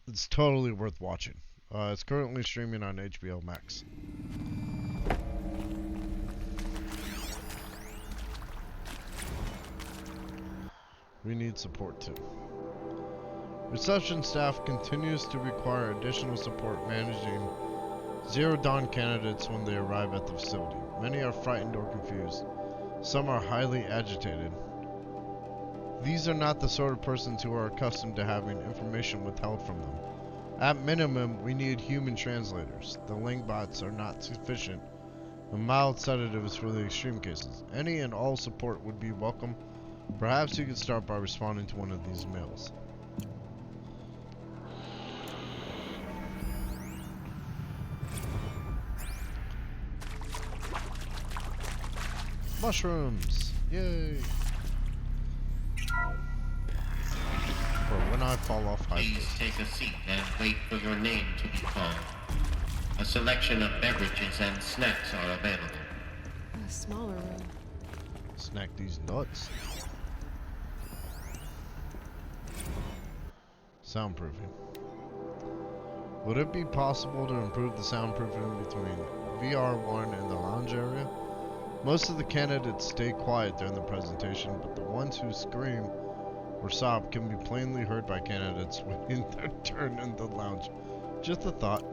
It's totally worth watching. It's currently streaming on HBO Max. We need support too. Reception staff continues to require additional support managing Zero Dawn candidates when they arrive at the facility. Many are frightened or confused. Some are highly agitated. These are not the sort of persons who are accustomed to having information withheld from them. At minimum, we need human translators. The Lingbots are not sufficient. A mild sedative is for the extreme cases. Any and all support would be welcome. Perhaps you could start by responding to one of these mails. Mushrooms! Yay! For when I fall off high. Please take a seat and wait for your name to be called. A selection of beverages and snacks are available. A smaller room. Snack these nuts. Soundproofing. Would it be possible to improve the soundproofing between VR1 and the lounge area? Most of the candidates stay quiet during the presentation, but the ones who scream or sob can be plainly heard by candidates waiting their turn in the lounge. Just a thought.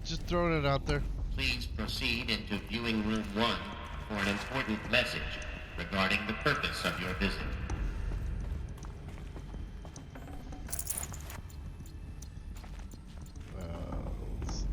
Just throwing it out there. Please proceed into viewing room 1 for an important message regarding the purpose of your visit. Let's see.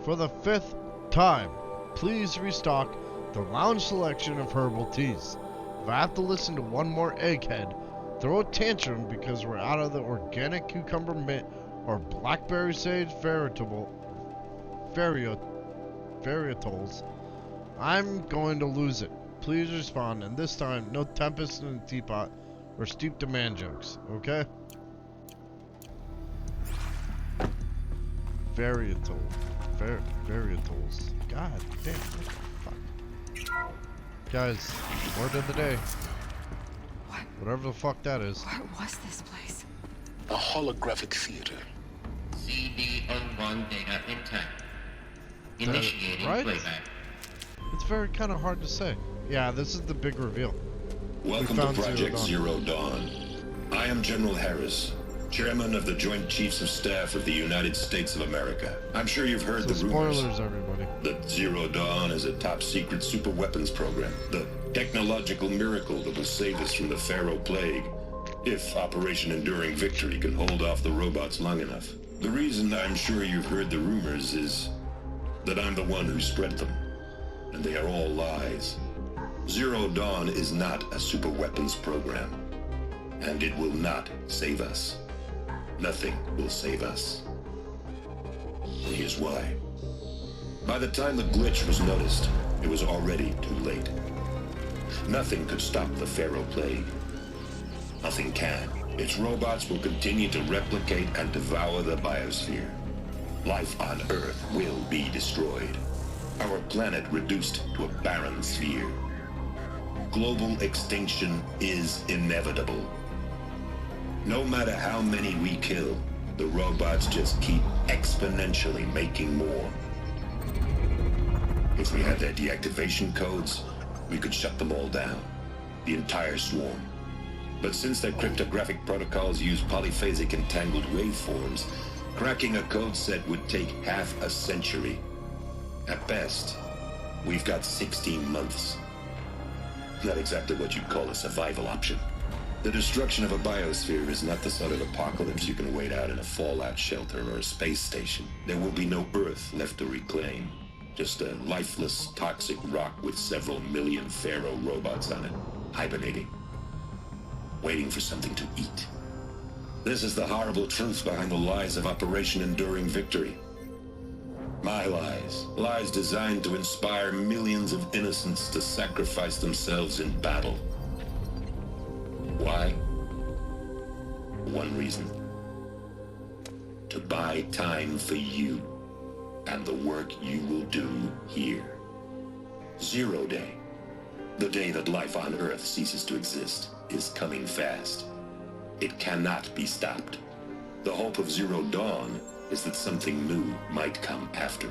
For the 5th time, please restock the lounge selection of herbal teas. If I have to listen to one more egghead throw a tantrum because we're out of the organic cucumber mint or blackberry sage varietols, I'm going to lose it. Please respond, and this time, no tempest in the teapot or steep demand jokes, okay? Varietols. God damn, what the fuck? Guys, word of the day. What? Whatever the fuck that is. What was this place? A holographic theater. CD01 data intact. Initiating right? playback. It's very kind of hard to say. Yeah, this is the big reveal. Welcome to Project Zero Dawn. I am General Harris, Chairman of the Joint Chiefs of Staff of the United States of America. I'm sure you've heard the rumors. Spoilers, everybody. That Zero Dawn is a top-secret superweapons program. The technological miracle that will save us from the Pharaoh Plague, if Operation Enduring Victory can hold off the robots long enough. The reason I'm sure you've heard the rumors is that I'm the one who spread them, and they are all lies. Zero Dawn is not a superweapons program, and it will not save us. Nothing will save us. And here's why. By the time the glitch was noticed, it was already too late. Nothing could stop the Pharaoh Plague. Nothing can. Its robots will continue to replicate and devour the biosphere. Life on Earth will be destroyed. Our planet reduced to a barren sphere. Global extinction is inevitable. No matter how many we kill, the robots just keep exponentially making more. If we had their deactivation codes, we could shut them all down. The entire swarm. But since their cryptographic protocols use polyphasic entangled waveforms, cracking a code set would take half a century. At best, we've got 16 months. Not exactly what you'd call a survival option. The destruction of a biosphere is not the sort of apocalypse you can wait out in a fallout shelter or a space station. There will be no Earth left to reclaim. Just a lifeless, toxic rock with several million Pharaoh robots on it, hibernating, waiting for something to eat. This is the horrible truth behind the lies of Operation Enduring Victory. My lies. Lies designed to inspire millions of innocents to sacrifice themselves in battle. Why? One reason. To buy time for you and the work you will do here. Zero Day, the day that life on Earth ceases to exist, is coming fast. It cannot be stopped. The hope of Zero Dawn is that something new might come after.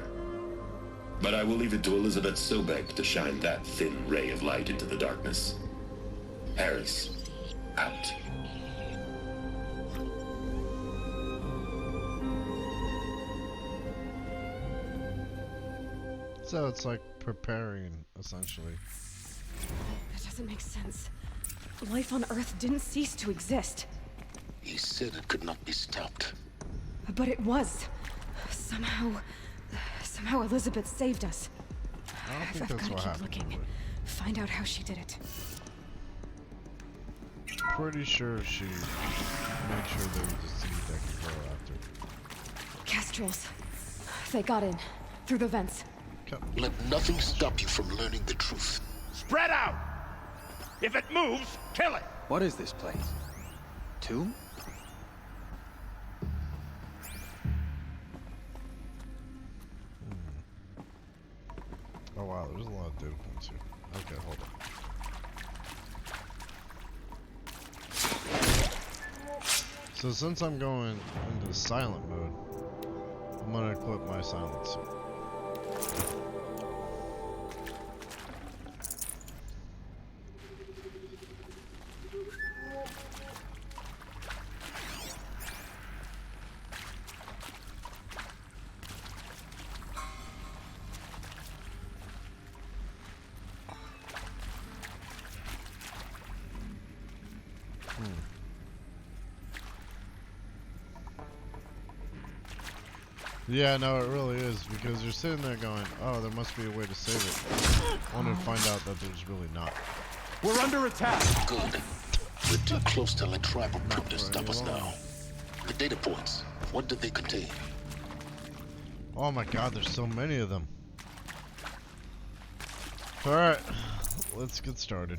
But I will leave it to Elizabeth Sobek to shine that thin ray of light into the darkness. Harris, out. So it's like preparing, essentially. That doesn't make sense. Life on Earth didn't cease to exist. He said it could not be stopped. But it was. Somehow Elizabeth saved us. I don't think I've that's got what to keep happened. looking. Find out how she did it. Pretty sure she made sure there was a seed that could grow after. Kestrels. They got in. Through the vents. Let nothing stop you from learning the truth. Spread out! If it moves, kill it! What is this place? Tomb? Oh wow, there's a lot of data points here. Okay, hold on. So since I'm going into silent mode, I'm gonna equip my silent suit. Yeah, no, it really is, because you're sitting there going, oh, there must be a way to save it, only to find out that there's really not. We're under attack! Good. We're too close to let tribal crypt to stop us now. The data points, what did they contain? Oh my god, there's so many of them. Alright, let's get started.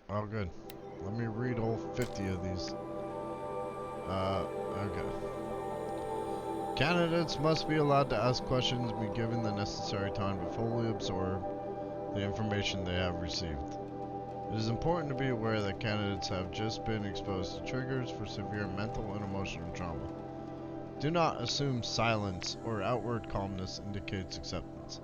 Oh good. Let me read all 50 of these. Okay. Candidates must be allowed to ask questions and be given the necessary time to fully absorb the information they have received. It is important to be aware that candidates have just been exposed to triggers for severe mental and emotional trauma. Do not assume silence or outward calmness indicates acceptance.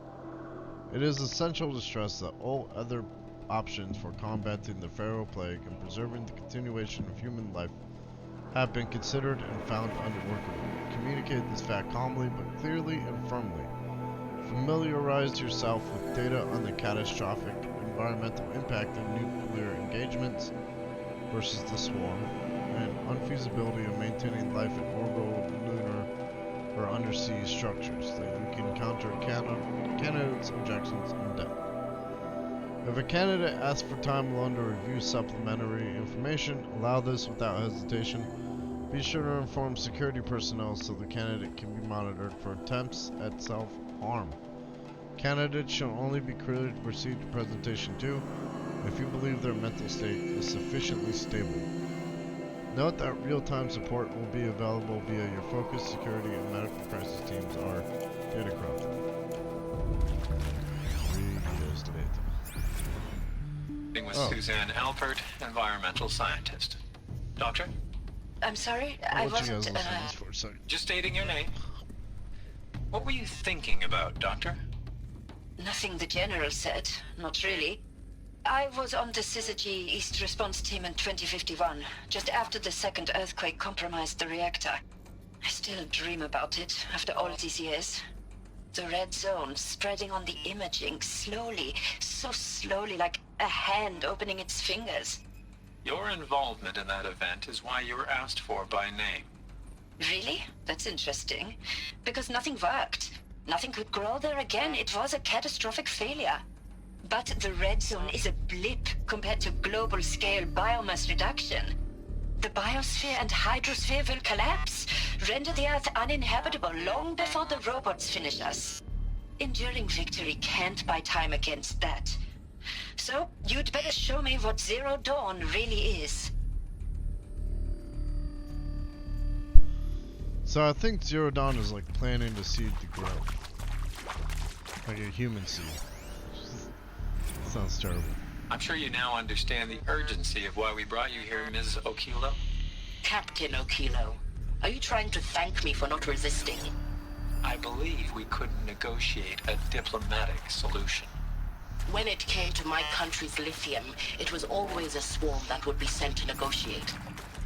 It is essential to stress that all other options for combating the Pharaoh Plague and preserving the continuation of human life have been considered and found unworkable. Communicate this fact calmly but clearly and firmly. Familiarize yourself with data on the catastrophic environmental impact of nuclear engagements versus the swarm, and unfeasibility of maintaining life in orbital, lunar, or undersea structures that you can counter candidates' objections in depth. If a candidate asks for time alone to review supplementary information, allow this without hesitation. Be sure to inform security personnel so the candidate can be monitored for attempts at self-harm. Candidates shall only be cleared to proceed to presentation 2 if you believe their mental state is sufficiently stable. Note that real-time support will be available via your focus, security, and medical crisis teams are Datacraft. With Suzanne Alpert, environmental scientist. Doctor? I'm sorry, I wasn't, Just stating your name. What were you thinking about, Doctor? Nothing the General said, not really. I was on the Syzygy East Response Team in 2051, just after the second earthquake compromised the reactor. I still dream about it, after all these years. The red zone spreading on the imaging, slowly, so slowly, like a hand opening its fingers. Your involvement in that event is why you were asked for by name. Really? That's interesting. Because nothing worked. Nothing could grow there again. It was a catastrophic failure. But the red zone is a blip compared to global-scale biomass reduction. The biosphere and hydrosphere will collapse, render the Earth uninhabitable long before the robots finish us. Enduring victory can't buy time against that. So, you'd better show me what Zero Dawn really is. So I think Zero Dawn is like planting the seed to grow. Like a human seed. Sounds terrible. I'm sure you now understand the urgency of why we brought you here, Ms. Okilo. Captain Okilo, are you trying to thank me for not resisting? I believe we couldn't negotiate a diplomatic solution. When it came to my country's lithium, it was always a swarm that would be sent to negotiate.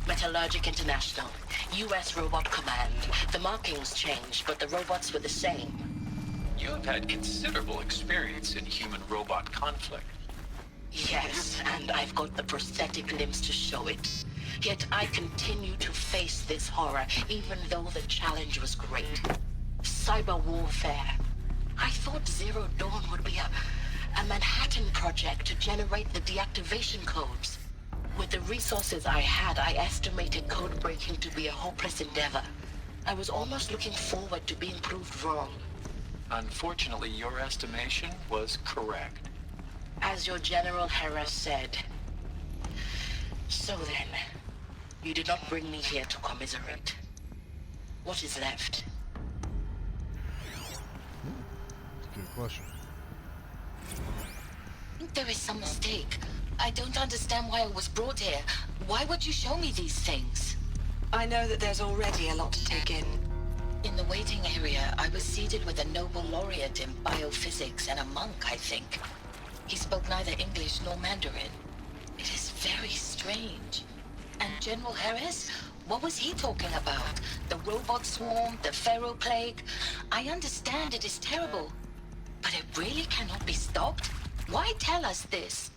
Metallurgic International, US Robot Command. The markings changed, but the robots were the same. You have had considerable experience in human-robot conflict. Yes, and I've got the prosthetic limbs to show it. Yet I continue to face this horror, even though the challenge was great. Cyber warfare. I thought Zero Dawn would be a Manhattan project to generate the deactivation codes. With the resources I had, I estimated code breaking to be a hopeless endeavor. I was almost looking forward to being proved wrong. Unfortunately, your estimation was correct. As your General Hera said. So then, you did not bring me here to commiserate. What is left? Good question. There is some mistake. I don't understand why I was brought here. Why would you show me these things? I know that there's already a lot to take in. In the waiting area, I was seated with a Nobel laureate in biophysics and a monk, I think. He spoke neither English nor Mandarin. It is very strange. And General Harris? What was he talking about? The robot swarm, the Pharaoh plague? I understand it is terrible. But it really cannot be stopped? Why tell us this?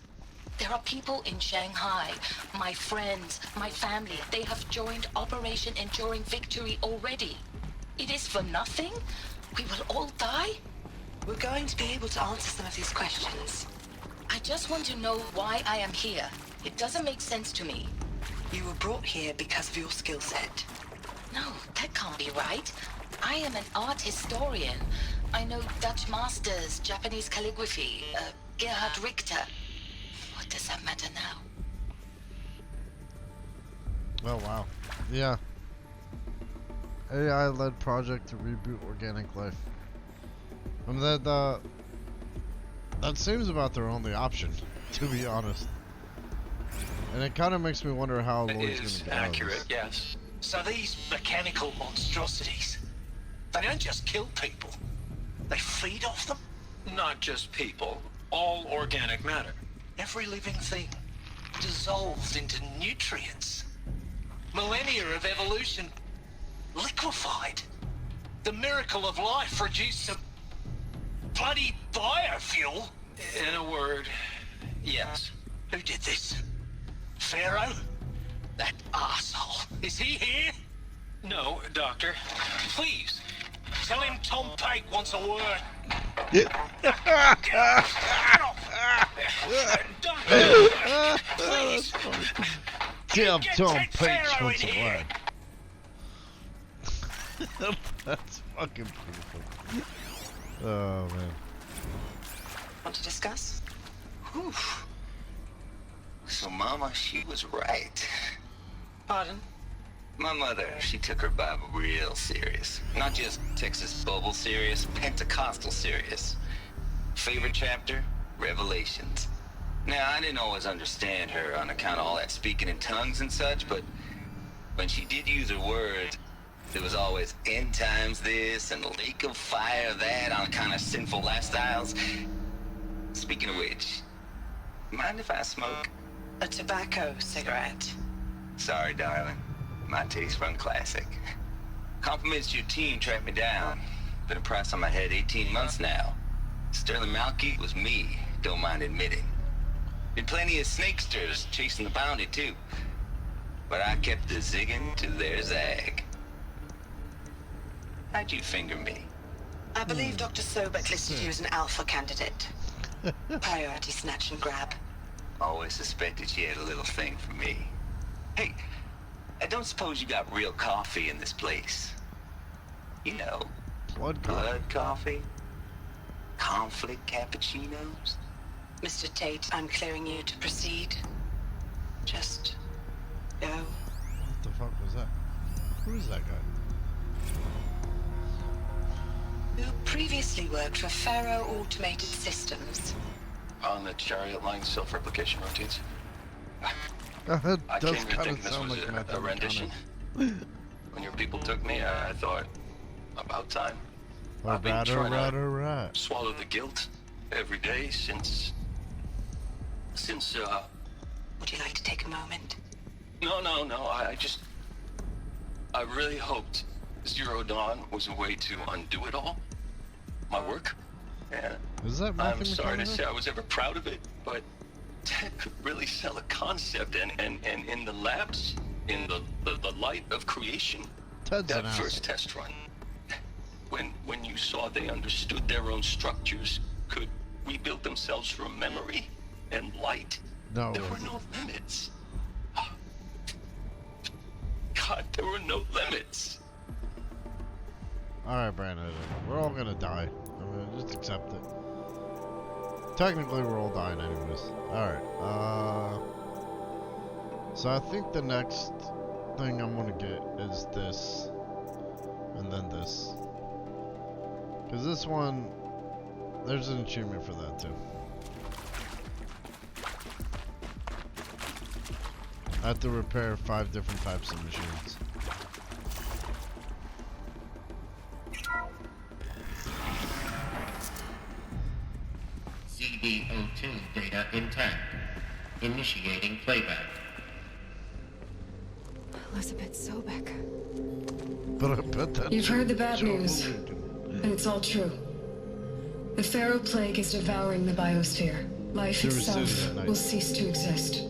There are people in Shanghai, my friends, my family. They have joined Operation Enduring Victory already. It is for nothing? We will all die? We're going to be able to answer some of these questions. I just want to know why I am here. It doesn't make sense to me. You were brought here because of your skill set. No, that can't be right. I am an art historian. I know Dutch masters, Japanese calligraphy, Gerhard Richter. What does that matter now? Oh wow. Yeah. AI-led project to reboot organic life. I mean, that seems about their only option, to be honest. And it kind of makes me wonder how Lloyd's going to It is get out of accurate, this. yes. So these mechanical monstrosities, they don't just kill people. They feed off them. Not just people. All organic matter. Every living thing dissolved into nutrients. Millennia of evolution liquefied. The miracle of life reduced to bloody biofuel. In a word, yes. Who did this? Pharaoh? That arsehole. Is he here? No, Doctor. Please, tell him Tom Pate wants a word. Doctor, please. Damn, Tom Ted Pate Pharaoh wants in a here. word. That's fucking beautiful. Oh, man. Want to discuss? Whew. So Mama, she was right. Pardon? My mother, she took her Bible real serious. Not just Texas Bubble serious, Pentecostal serious. Favorite chapter? Revelations. Now, I didn't always understand her on account of all that speaking in tongues and such, but when she did use her words, there was always end times this and lake of fire that on kind of sinful lifestyles. Speaking of which, mind if I smoke? A tobacco cigarette. Sorry, darling. My taste run classic. Compliments to your team tracked me down. Been a price on my head 18 months now. Sterling Malky was me, don't mind admitting. Been plenty of snakesters chasing the bounty too. But I kept the zigging to their zag. How'd you finger me? I believe Dr. Sobek listed you as an alpha candidate. Priority snatch and grab. Always suspected she had a little thing for me. Hey, I don't suppose you got real coffee in this place. You know, blood coffee? Conflict cappuccinos? Mr. Tate, I'm clearing you to proceed. Just go. What the fuck was that? Who is that guy? Who previously worked for Pharaoh Automated Systems. On the chariot line self-replication routines. That I does came here kind of thinking this sound was like a rendition. When your people took me, I thought, about time. I've been trying to Alright. swallow the guilt every day since... Would you like to take a moment? No, I really hoped Zero Dawn was a way to undo it all. My work. And Is that I'm sorry to say I was ever proud of it, but Ted could really sell a concept, and in the labs, in the light of creation, Ted's that an first test run, when you saw they understood their own structures, could rebuild themselves from memory and light, No. there were no limits. God, there were no limits. Alright, Brandon. We're all gonna die. I mean, just accept it. Technically, we're all dying anyways. Alright, so I think the next thing I'm gonna get is this. And then this. Because this one, there's an achievement for that too. I have to repair 5 different types of machines. ZB02 data intact. Initiating playback. Elizabeth Sobek. But I bet that You've heard the bad news, and it's all true. The Pharaoh Plague is devouring the biosphere. Life itself will cease to exist.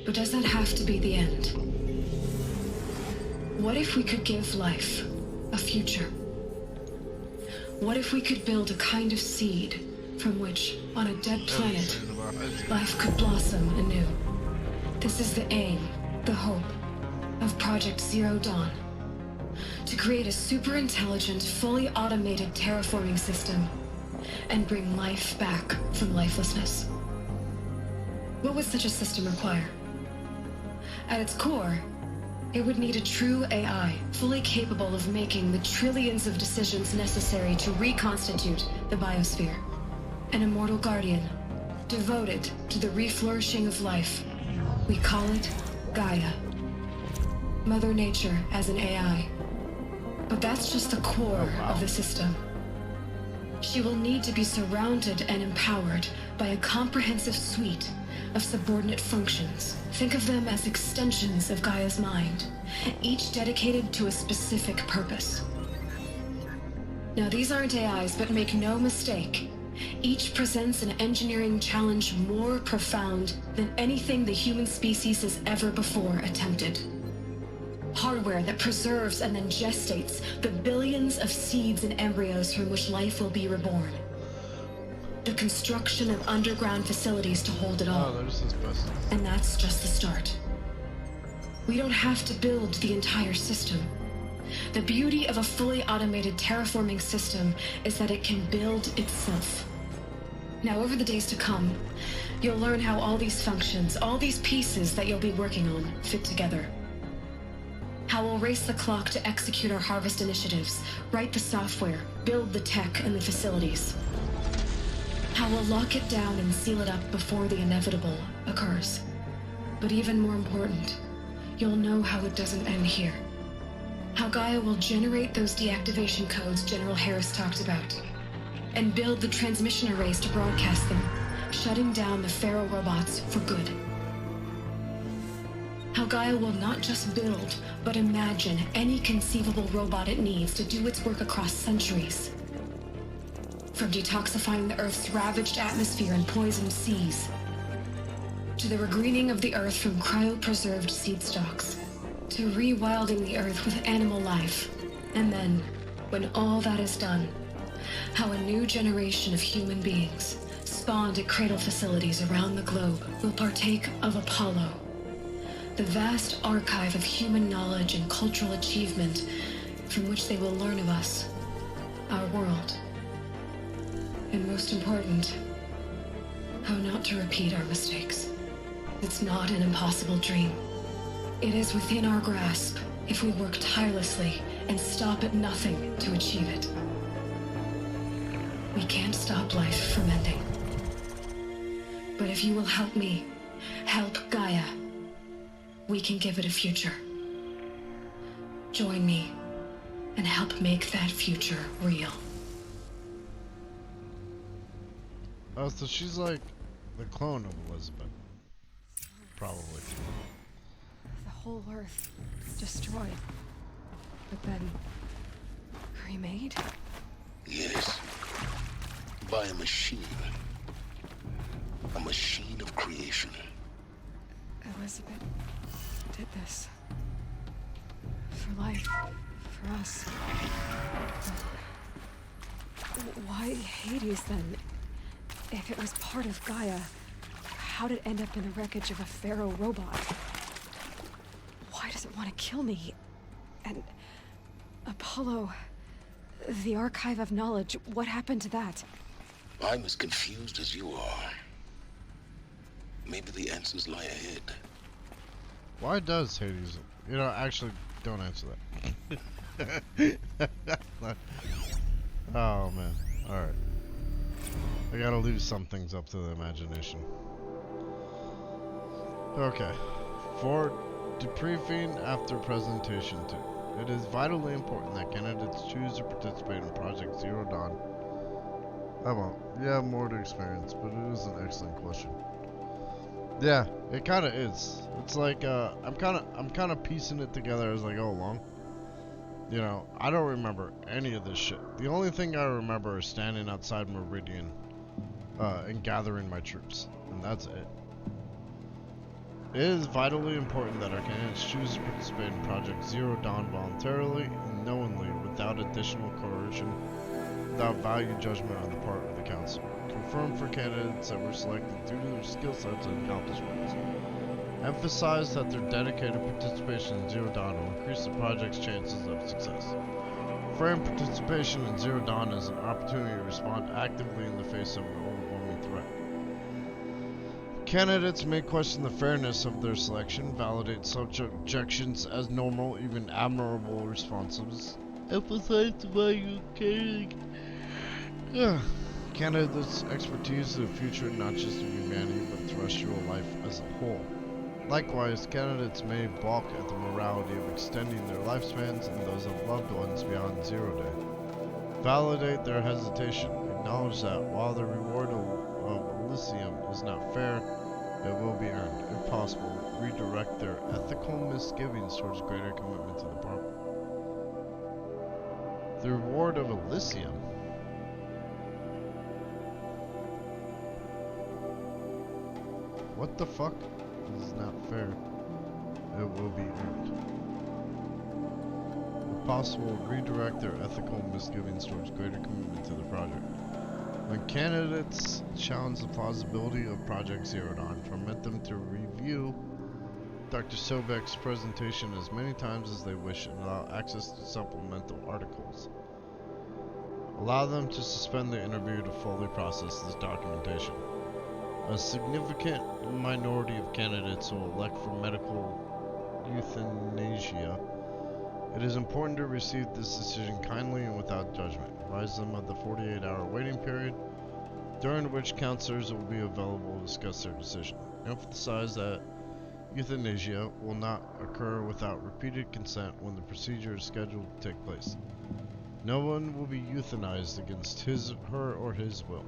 But does that have to be the end? What if we could give life a future? What if we could build a kind of seed from which, on a dead planet, life could blossom anew? This is the aim, the hope, of Project Zero Dawn. To create a super-intelligent, fully automated terraforming system and bring life back from lifelessness. What would such a system require? At its core, it would need a true AI, fully capable of making the trillions of decisions necessary to reconstitute the biosphere. An immortal guardian, devoted to the reflourishing of life. We call it Gaia. Mother Nature as an AI. But that's just the core of the system. She will need to be surrounded and empowered by a comprehensive suite of subordinate functions. Think of them as extensions of Gaia's mind, each dedicated to a specific purpose. Now, these aren't AIs, but make no mistake, each presents an engineering challenge more profound than anything the human species has ever before attempted. Hardware that preserves and then gestates the billions of seeds and embryos from which life will be reborn. The construction of underground facilities to hold it all. And that's just the start. We don't have to build the entire system. The beauty of a fully automated terraforming system is that it can build itself. Now, over the days to come, you'll learn how all these functions, all these pieces that you'll be working on, fit together. How we'll race the clock to execute our harvest initiatives, write the software, build the tech and the facilities. How we'll lock it down and seal it up before the inevitable occurs. But even more important, you'll know how it doesn't end here. How Gaia will generate those deactivation codes General Harris talked about, and build the transmission arrays to broadcast them, shutting down the Pharaoh robots for good. How Gaia will not just build, but imagine any conceivable robot it needs to do its work across centuries. From detoxifying the Earth's ravaged atmosphere and poisoned seas, to the regreening of the Earth from cryopreserved seed stalks, to rewilding the Earth with animal life. And then, when all that is done, how a new generation of human beings, spawned at cradle facilities around the globe, will partake of Apollo, the vast archive of human knowledge and cultural achievement from which they will learn of us, our world. And most important, how not to repeat our mistakes. It's not an impossible dream. It is within our grasp if we work tirelessly and stop at nothing to achieve it. We can't stop life from ending. But if you will help me, help Gaia, we can give it a future. Join me and help make that future real. Oh, so she's like the clone of Elizabeth. Probably. The whole Earth destroyed, but then remade? Yes. By a machine. A machine of creation. Elizabeth did this. For life. For us. But why Hades then? If it was part of Gaia, how did it end up in the wreckage of a Pharaoh robot? Why does it want to kill me? And Apollo, the Archive of Knowledge, what happened to that? I'm as confused as you are. Maybe the answers lie ahead. Why does Hades... You know, actually, don't answer that. Oh, man. Alright. I gotta leave some things up to the imagination. Okay. For debriefing after presentation 2. It is vitally important that candidates choose to participate in Project Zero Dawn. I won't. You have more to experience, but it is an excellent question. Yeah, it kind of is. It's like I'm kind of piecing it together as I go along. You know, I don't remember any of this shit. The only thing I remember is standing outside Meridian and gathering my troops, and that's it. It is vitally important that our candidates choose to participate in Project Zero Dawn voluntarily and knowingly, without additional coercion, without value judgment on the part of the Council. Confirm for candidates that were selected due to their skill sets and accomplishments. Emphasize that their dedicated participation in Zero Dawn will increase the project's chances of success. Frame participation in Zero Dawn as an opportunity to respond actively in the face of an overwhelming threat. Candidates may question the fairness of their selection, validate such objections as normal, even admirable responses. Emphasize the value of candidates' expertise to the future, not just of humanity, but terrestrial life as a whole. Likewise, candidates may balk at the morality of extending their lifespans and those of loved ones beyond 0 day. Validate their hesitation. Acknowledge that while the reward of Elysium is not fair, it will be earned. If possible, redirect their ethical misgivings towards greater commitment to the problem. The reward of Elysium? What the fuck? This is not fair. It will be earned. If possible, redirect their ethical misgivings towards greater commitment to the project. When candidates challenge the plausibility of Project Zero Dawn, permit them to review Dr. Sobek's presentation as many times as they wish and allow access to supplemental articles. Allow them to suspend the interview to fully process this documentation. A significant minority of candidates will elect for medical euthanasia. It is important to receive this decision kindly and without judgment. Advise them of the 48-hour waiting period, during which counselors will be available to discuss their decision. Emphasize that euthanasia will not occur without repeated consent when the procedure is scheduled to take place. No one will be euthanized against her or his will.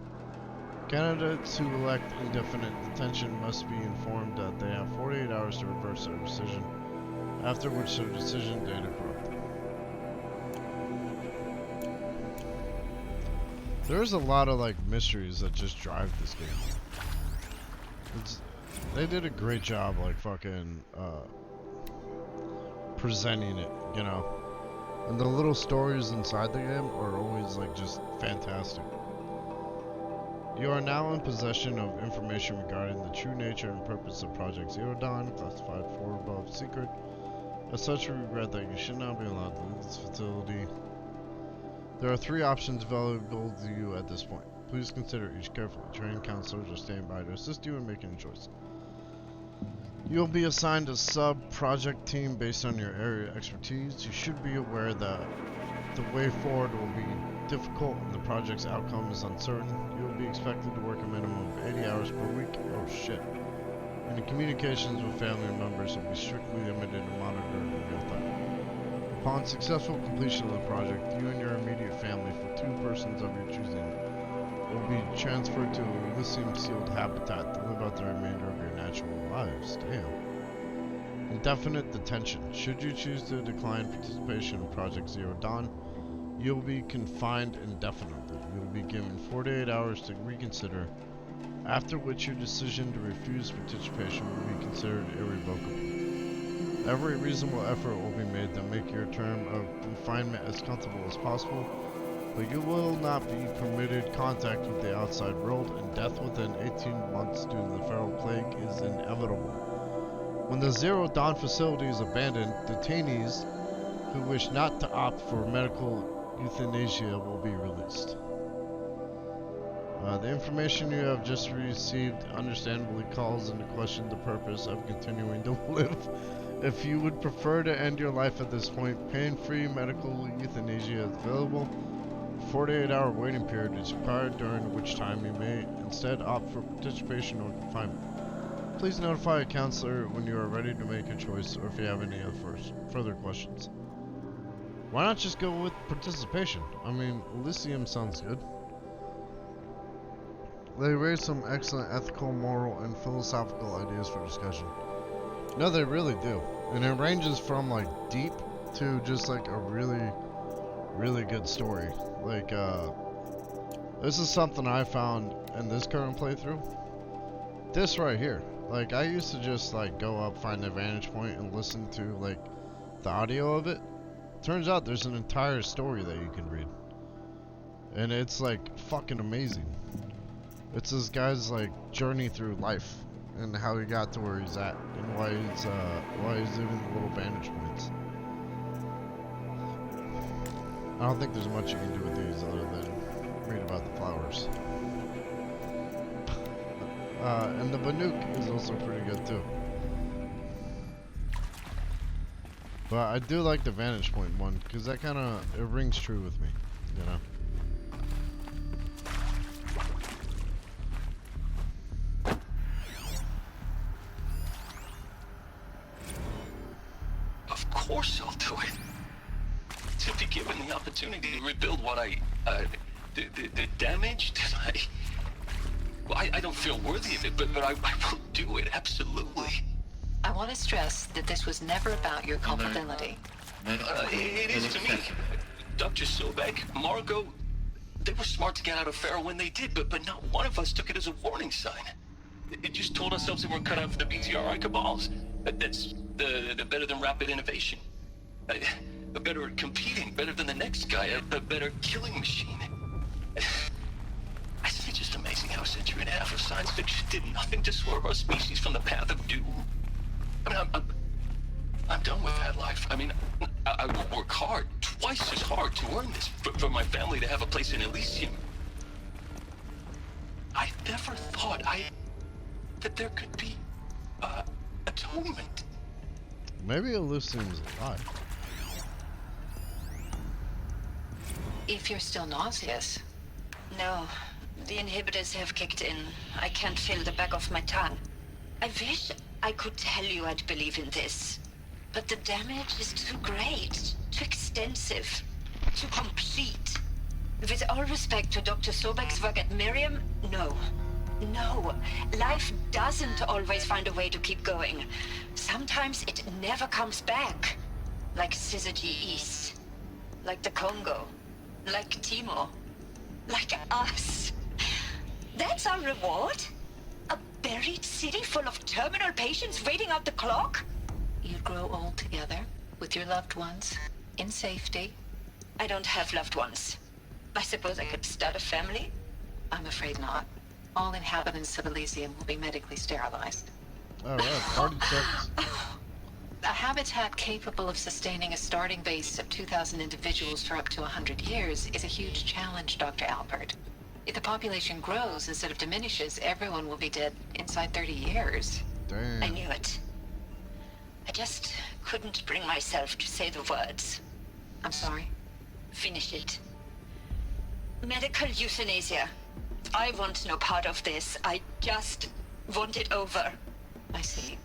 Candidates who elect indefinite detention must be informed that they have 48 hours to reverse their decision, after which their decision data corrupted. There's a lot of like mysteries that just drive this game. They did a great job like fucking presenting it, you know. And the little stories inside the game are always like just fantastic. You are now in possession of information regarding the true nature and purpose of Project Zero Dawn, classified for above secret. As such, we regret that you should not be allowed to leave this facility. There are 3 options available to you at this point. Please consider each carefully. Trained counselors are standing by to assist you in making a choice. You'll be assigned a sub-project team based on your area expertise. You should be aware that the way forward will be difficult and the project's outcome is uncertain. You will be expected to work a minimum of 80 hours per week. Oh shit. And the communications with family members will be strictly limited and monitored in real time. Upon successful completion of the project, you and your immediate family, for 2 persons of your choosing, will be transferred to a Elysium-sealed habitat to live out the remainder of your natural lives. Damn. Indefinite detention. Should you choose to decline participation in Project Zero Dawn, you'll be confined indefinitely. You'll be given 48 hours to reconsider, after which your decision to refuse participation will be considered irrevocable. Every reasonable effort will be made to make your term of confinement as comfortable as possible, but you will not be permitted contact with the outside world, and death within 18 months due to the feral plague is inevitable. When the Zero Dawn facility is abandoned, detainees who wish not to opt for medical euthanasia will be released. The information you have just received understandably calls into question the purpose of continuing to live. If you would prefer to end your life at this point, pain-free medical euthanasia is available. A 48-hour waiting period is required, during which time you may instead opt for participation or confinement. Please notify a counselor when you are ready to make a choice, or if you have any further questions. Why not just go with participation? I mean, Elysium sounds good. They raise some excellent ethical, moral, and philosophical ideas for discussion. No, they really do. And it ranges from like deep to just like a really, really good story. Like, this is something I found in this current playthrough. This right here. Like, I used to just like go up, find a vantage point, and listen to like the audio of it. Turns out there's an entire story that you can read. And it's like fucking amazing. It's this guy's like journey through life and how he got to where he's at and why he's living the little vantage points. I don't think there's much you can do with these other than read about the flowers. And the Banuk is also pretty good too. But I do like the vantage point one because that kind of it rings true with me, you know. Of course I'll do it. To be given the opportunity to rebuild what the damage that I don't feel worthy of it, but I will do it, absolutely. I want to stress that this was never about your culpability. It is to me. Dr. Sobek, Margot, they were smart to get out of Pharaoh when they did, but not one of us took it as a warning sign. It just told ourselves that we're cut out for the BTRI cabals. That's the better than rapid innovation. A better at competing, better than the next guy, a better killing machine. I think it's just amazing how a century and a half of science fiction did nothing to swerve our species from the path of doom. I mean, I'm done with that life. I mean, I will work hard, twice as hard to earn this, for my family to have a place in Elysium. I never thought that there could be, atonement. Maybe Elysium's alive. If you're still nauseous. No, the inhibitors have kicked in. I can't feel the back of my tongue. I wish I could tell you I'd believe in this, but the damage is too great, too extensive, too complete. With all respect to Dr. Sobek's work at Miriam, no. No, life doesn't always find a way to keep going. Sometimes it never comes back. Like Syzygy East. Like the Congo. Like Timo. Like us. That's our reward? A buried city full of terminal patients waiting out the clock? You'd grow old together, with your loved ones, in safety. I don't have loved ones. I suppose I could start a family? I'm afraid not. All inhabitants of Elysium will be medically sterilized. Alright, party checks. A habitat capable of sustaining a starting base of 2,000 individuals for up to 100 years is a huge challenge, Dr. Alpert. If the population grows instead of diminishes, everyone will be dead inside 30 years. Damn. I knew it. I just couldn't bring myself to say the words. I'm sorry? Finish it. Medical euthanasia. I want no part of this. I just want it over. I see.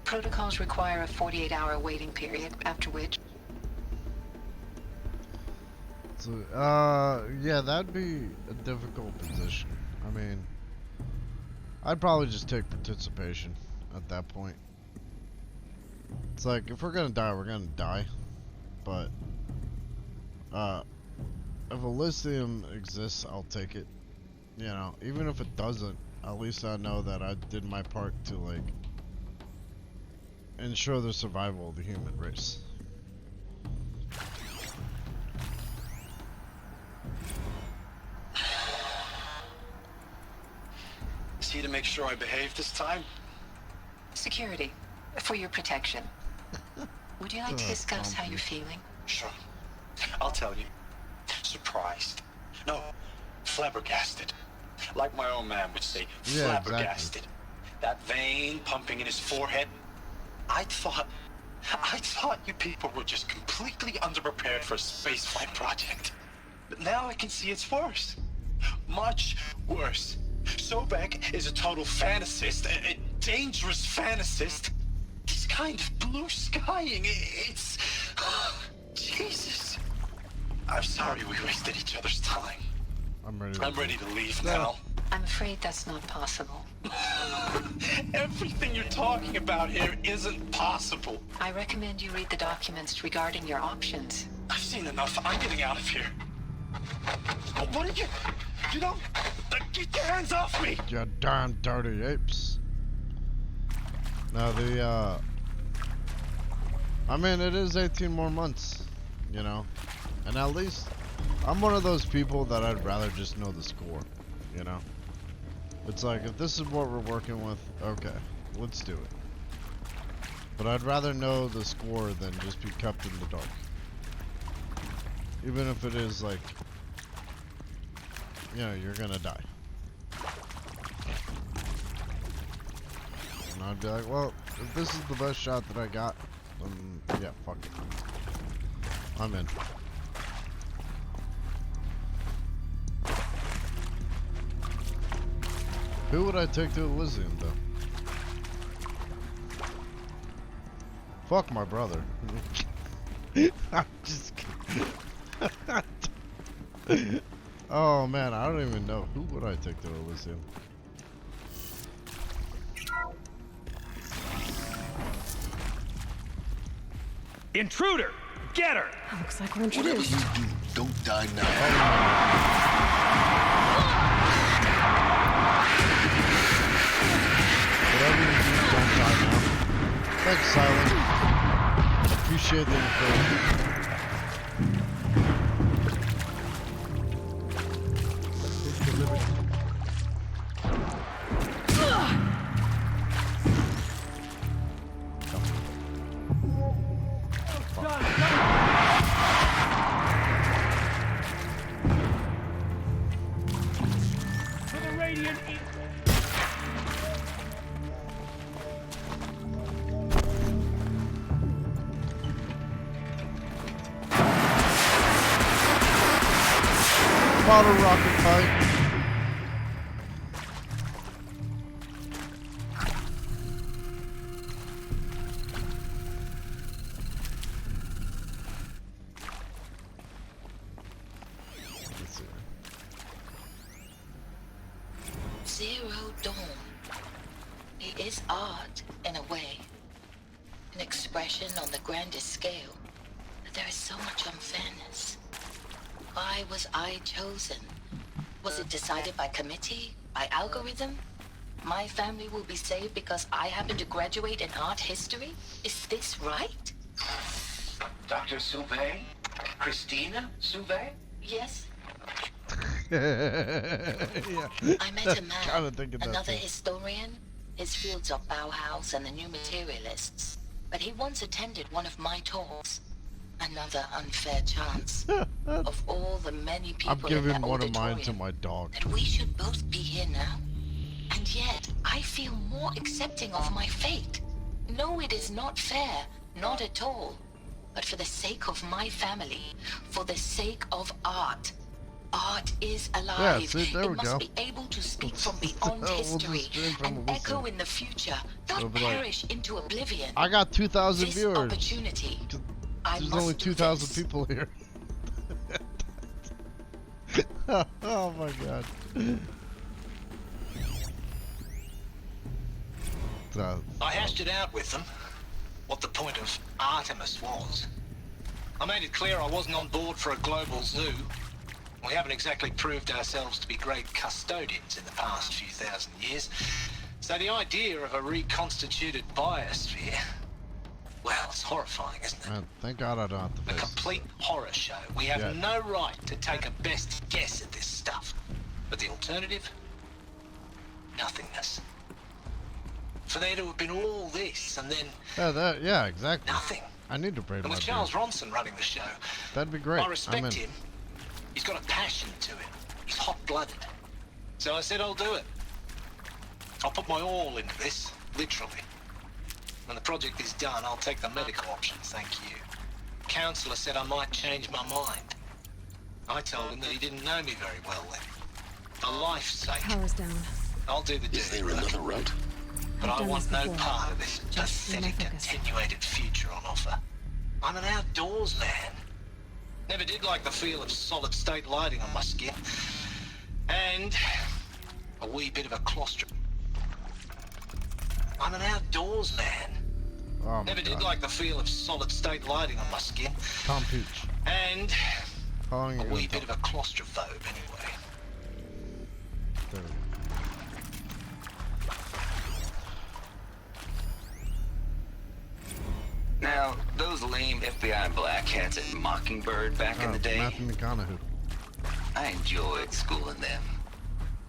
Protocols require a 48-hour waiting period, after which So, yeah, that'd be a difficult position. I mean, I'd probably just take participation at that point. It's like, if we're gonna die, we're gonna die. But, if Elysium exists, I'll take it. You know, even if it doesn't, at least I know that I did my part to, like, ensure the survival of the human race. Is he to make sure I behave this time? Security, for your protection. Would you like to discuss how you're feeling? Sure. I'll tell you. Surprised. No, flabbergasted. Like my old man would say, Yeah, flabbergasted. exactly. That vein pumping in his forehead. I thought you people were just completely underprepared for a spaceflight project. But now I can see it's worse. Much worse. Sobek is a total fantasist, a dangerous fantasist. He's kind of blue skying. It's... Jesus. I'm sorry we wasted each other's time. I'm ready to leave now. I'm afraid that's not possible. Everything you're talking about here isn't possible. I recommend you read the documents regarding your options. I've seen enough. I'm getting out of here. What did you... You know... Get your hands off me! You darn dirty apes. Now the, I mean, it is 18 more months, you know? And at least, I'm one of those people that I'd rather just know the score, you know? It's like, if this is what we're working with, okay, let's do it. But I'd rather know the score than just be kept in the dark. Even if it is like, you know, you're gonna die. And I'd be like, well, if this is the best shot that I got, then yeah, fuck it. I'm in. Who would I take to Elysium, though? Fuck my brother. I'm just kidding. Oh man, I don't even know. Who would I take to Elysium? Intruder! Get her! Looks like we're Whatever introduced. you do, don't die now. Whatever you do, don't die now. Thanks, Silent. Appreciate the encouragement. Bottle rocket pipe. Zero Dawn. It is art, in a way. An expression on the grandest scale. But there is so much unfairness. Why was I chosen? Was it decided by committee? By algorithm? My family will be saved because I happen to graduate in art history? Is this right? Dr. Sauvé? Christina Sauvé? Yes. Yeah. I met a man, Kinda thinking that another too. historian. His fields are Bauhaus and the New Materialists. But he once attended one of my talks. Another unfair chance. Of all the many people I'm giving in that one of mine auditorium, to my dog. that we should both be here now. And yet, I feel more accepting of my fate. No, it is not fair. Not at all. But for the sake of my family, for the sake of art. Art is alive. Yeah, see, there it we must go. be able to speak from beyond We'll just history stream from and Elysium. echo in the future, It'll not be like, perish into oblivion. I got 2,000 This viewers. opportunity, I There's must only do 2,000 this. people here. Oh my god. I hashed it out with them, what the point of Artemis was. I made it clear I wasn't on board for a global zoo. We haven't exactly proved ourselves to be great custodians in the past few thousand years. So the idea of a reconstituted biosphere, well, it's horrifying, isn't it? Man, thank God I don't have to A face complete horror show. We have no right to take a best guess at this stuff. But the alternative? Nothingness. For there to have been all this, and then yeah, exactly. nothing. I need to braid And my with Charles Ronson running the show, that'd be great. I respect him. He's got a passion to him. He's hot-blooded. So I said I'll do it. I'll put my all into this, literally. When the project is done, I'll take the medical option, thank you. Counselor said I might change my mind. I told him that he didn't know me very well then. For life's sake. Power's down. I'll do the dirty Is there work. another route? But I've I done want this no before. part of this Just be my pathetic focus. attenuated future on offer. I'm an outdoors man. Never did like the feel of solid state lighting on my skin. And a wee bit of a claustrophobic. I'm an outdoors man. Oh my Never did God. like the feel of solid state lighting on my skin. Tom Pooch. And Calling a you wee Tom. bit of a claustrophobe anyway. There we go. Now, those lame FBI black hats at Mockingbird back in the day, Matthew McConaughey. I enjoyed schooling them.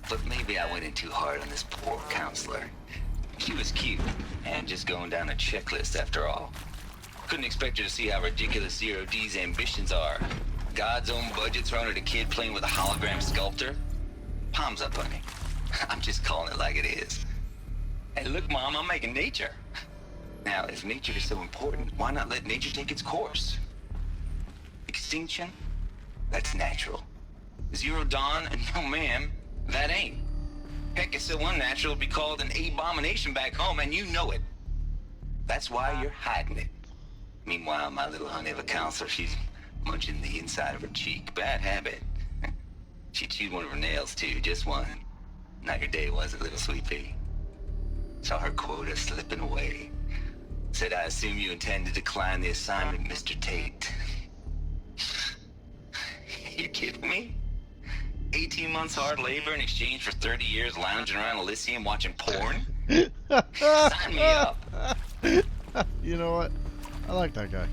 But maybe I went in too hard on this poor counselor. She was cute, and just going down a checklist after all. Couldn't expect her to see how ridiculous Zero D's ambitions are. God's own budget thrown at a kid playing with a hologram sculptor? Palms up, honey. I'm just calling it like it is. Hey, look, Mom, I'm making nature. Now, if nature is so important, why not let nature take its course? Extinction? That's natural. Zero Dawn? No, ma'am, that ain't. Heck, it's so unnatural it'd be called an abomination back home, and you know it. That's why you're hiding it. Meanwhile, my little honey of a counselor, she's munching the inside of her cheek. Bad habit. She chewed one of her nails, too, just one. Not your day, was it, little sweet pea? Saw her quota slipping away. Said, I assume you intend to decline the assignment, Mr. Tate. You kidding me? 18 months hard labor in exchange for 30 years lounging around Elysium watching porn? Sign me up. You know what? I like that guy.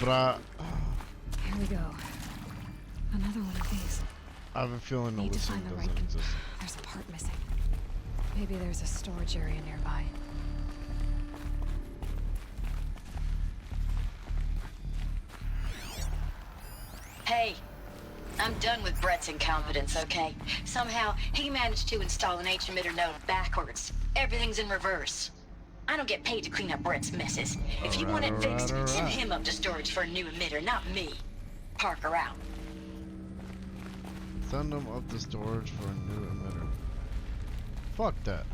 But Here we go. Another one of these. I have a feeling Need to Elysium find the doesn't right. exist. There's a part missing. Maybe there's a storage area nearby. Hey, I'm done with Brett's incompetence, okay? Somehow, he managed to install an H-emitter node backwards. Everything's in reverse. I don't get paid to clean up Brett's messes. If you want it fixed, send him up to storage for a new emitter, not me. Parker out. Send them up to storage for a new emitter. Fuck that.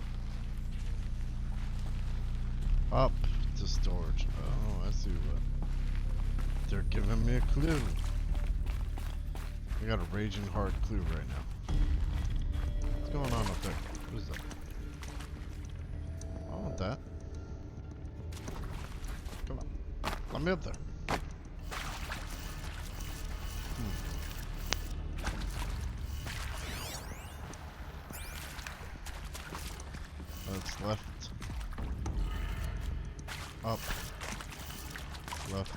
Up to storage. Oh, I see what. They're giving me a clue. I got a raging hard clue right now. What's going on up there? What is that? I want that. Come on. Let me up there. That's left. Up. Left.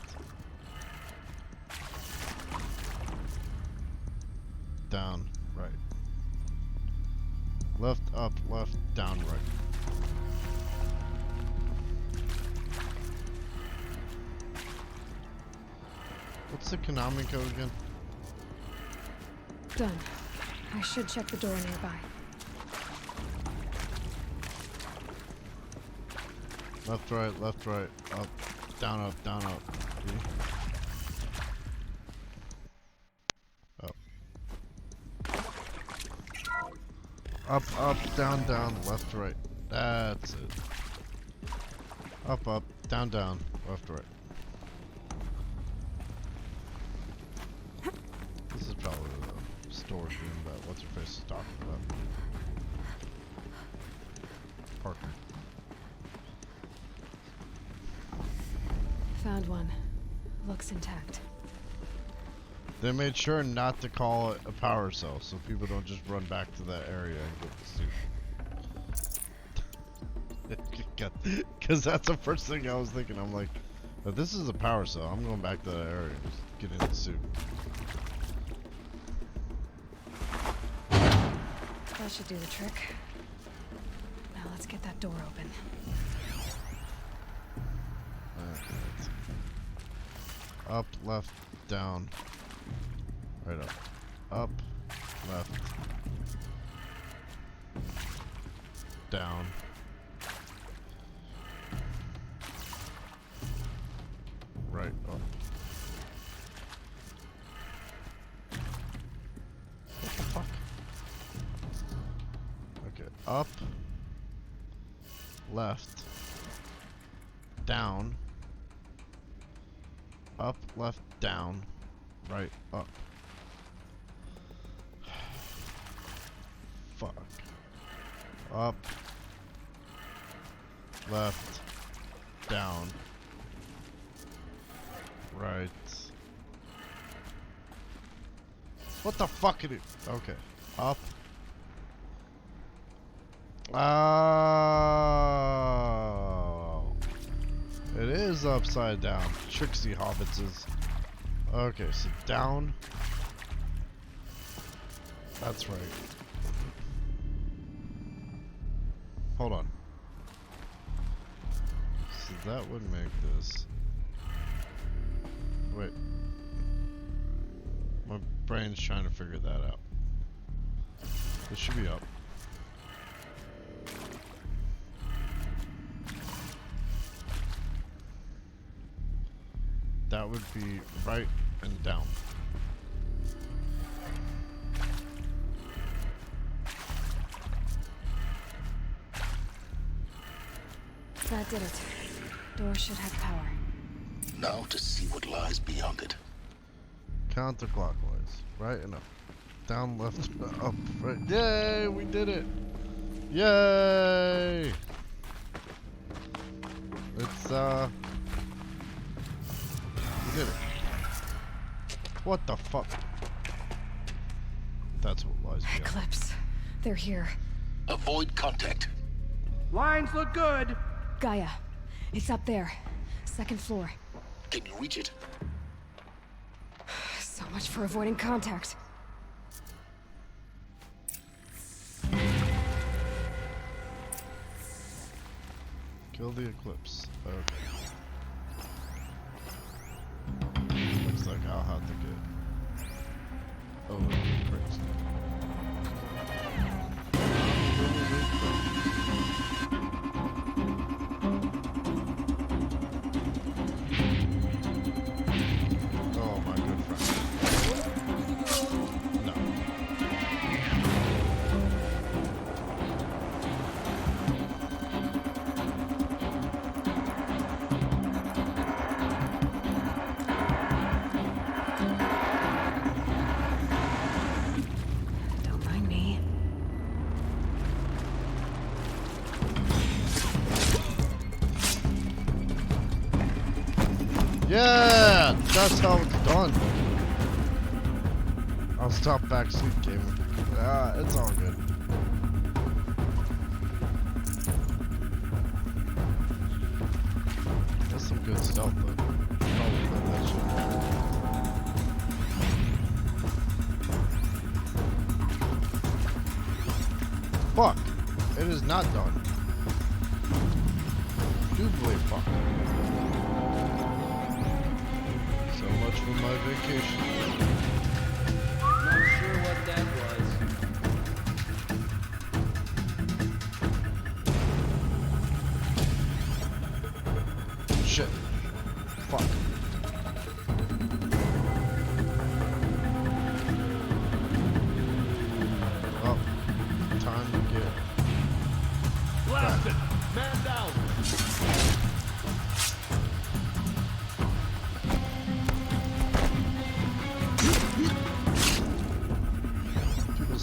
Down, right. Left, up, left, down, right. What's the Konami code again? Done. I should check the door nearby. Left, right, up, down, up. See? Up, down, left, right. That's it. Up, down, down, left, right. This is probably the storage room that what's her face is talking about. Parker. Found one. Looks intact. They made sure not to call it a power cell, so people don't just run back to that area and get the suit. Because that's the first thing I was thinking. I'm like, if this is a power cell, I'm going back to that area and just get in the suit. That should do the trick. Now let's get that door open. Up, left, down. Right up. Up, left, down. Right up. What the fuck? Okay, up, left, down, up, left, down, right, up. Fuck. Up, left, down, right. What the fuck is it? Okay. Up. Oh. It is upside down. Tricksy hobbitses. Okay, so down. That's right. Hold on. So that would make this. Wait. My brain's trying to figure that out. This should be up. That would be right and down. That did it. Door should have power. Now to see what lies beyond it. Counterclockwise. Right and up. Down, left, up, right. Yay! We did it! Yay! It's, we did it. What the fuck? That's what lies beyond. Eclipse. They're here. Avoid contact. Lines look good. Gaia. It's up there. Second floor. Can you reach it? So much for avoiding contact. Kill the Eclipse. Okay. Looks like I'll have to get over crazy. Oh my good friend. No. Don't mind me. Yeah, that's how it's done. I'll stop backseat gaming. Ah, it's all good. That's some good stealth though. Probably let that shit happen. Fuck! It is not done. Do believe fuck. So much for my vacation. Not sure what that was. Shit. Fuck. Well, time to get Blasted! Man down!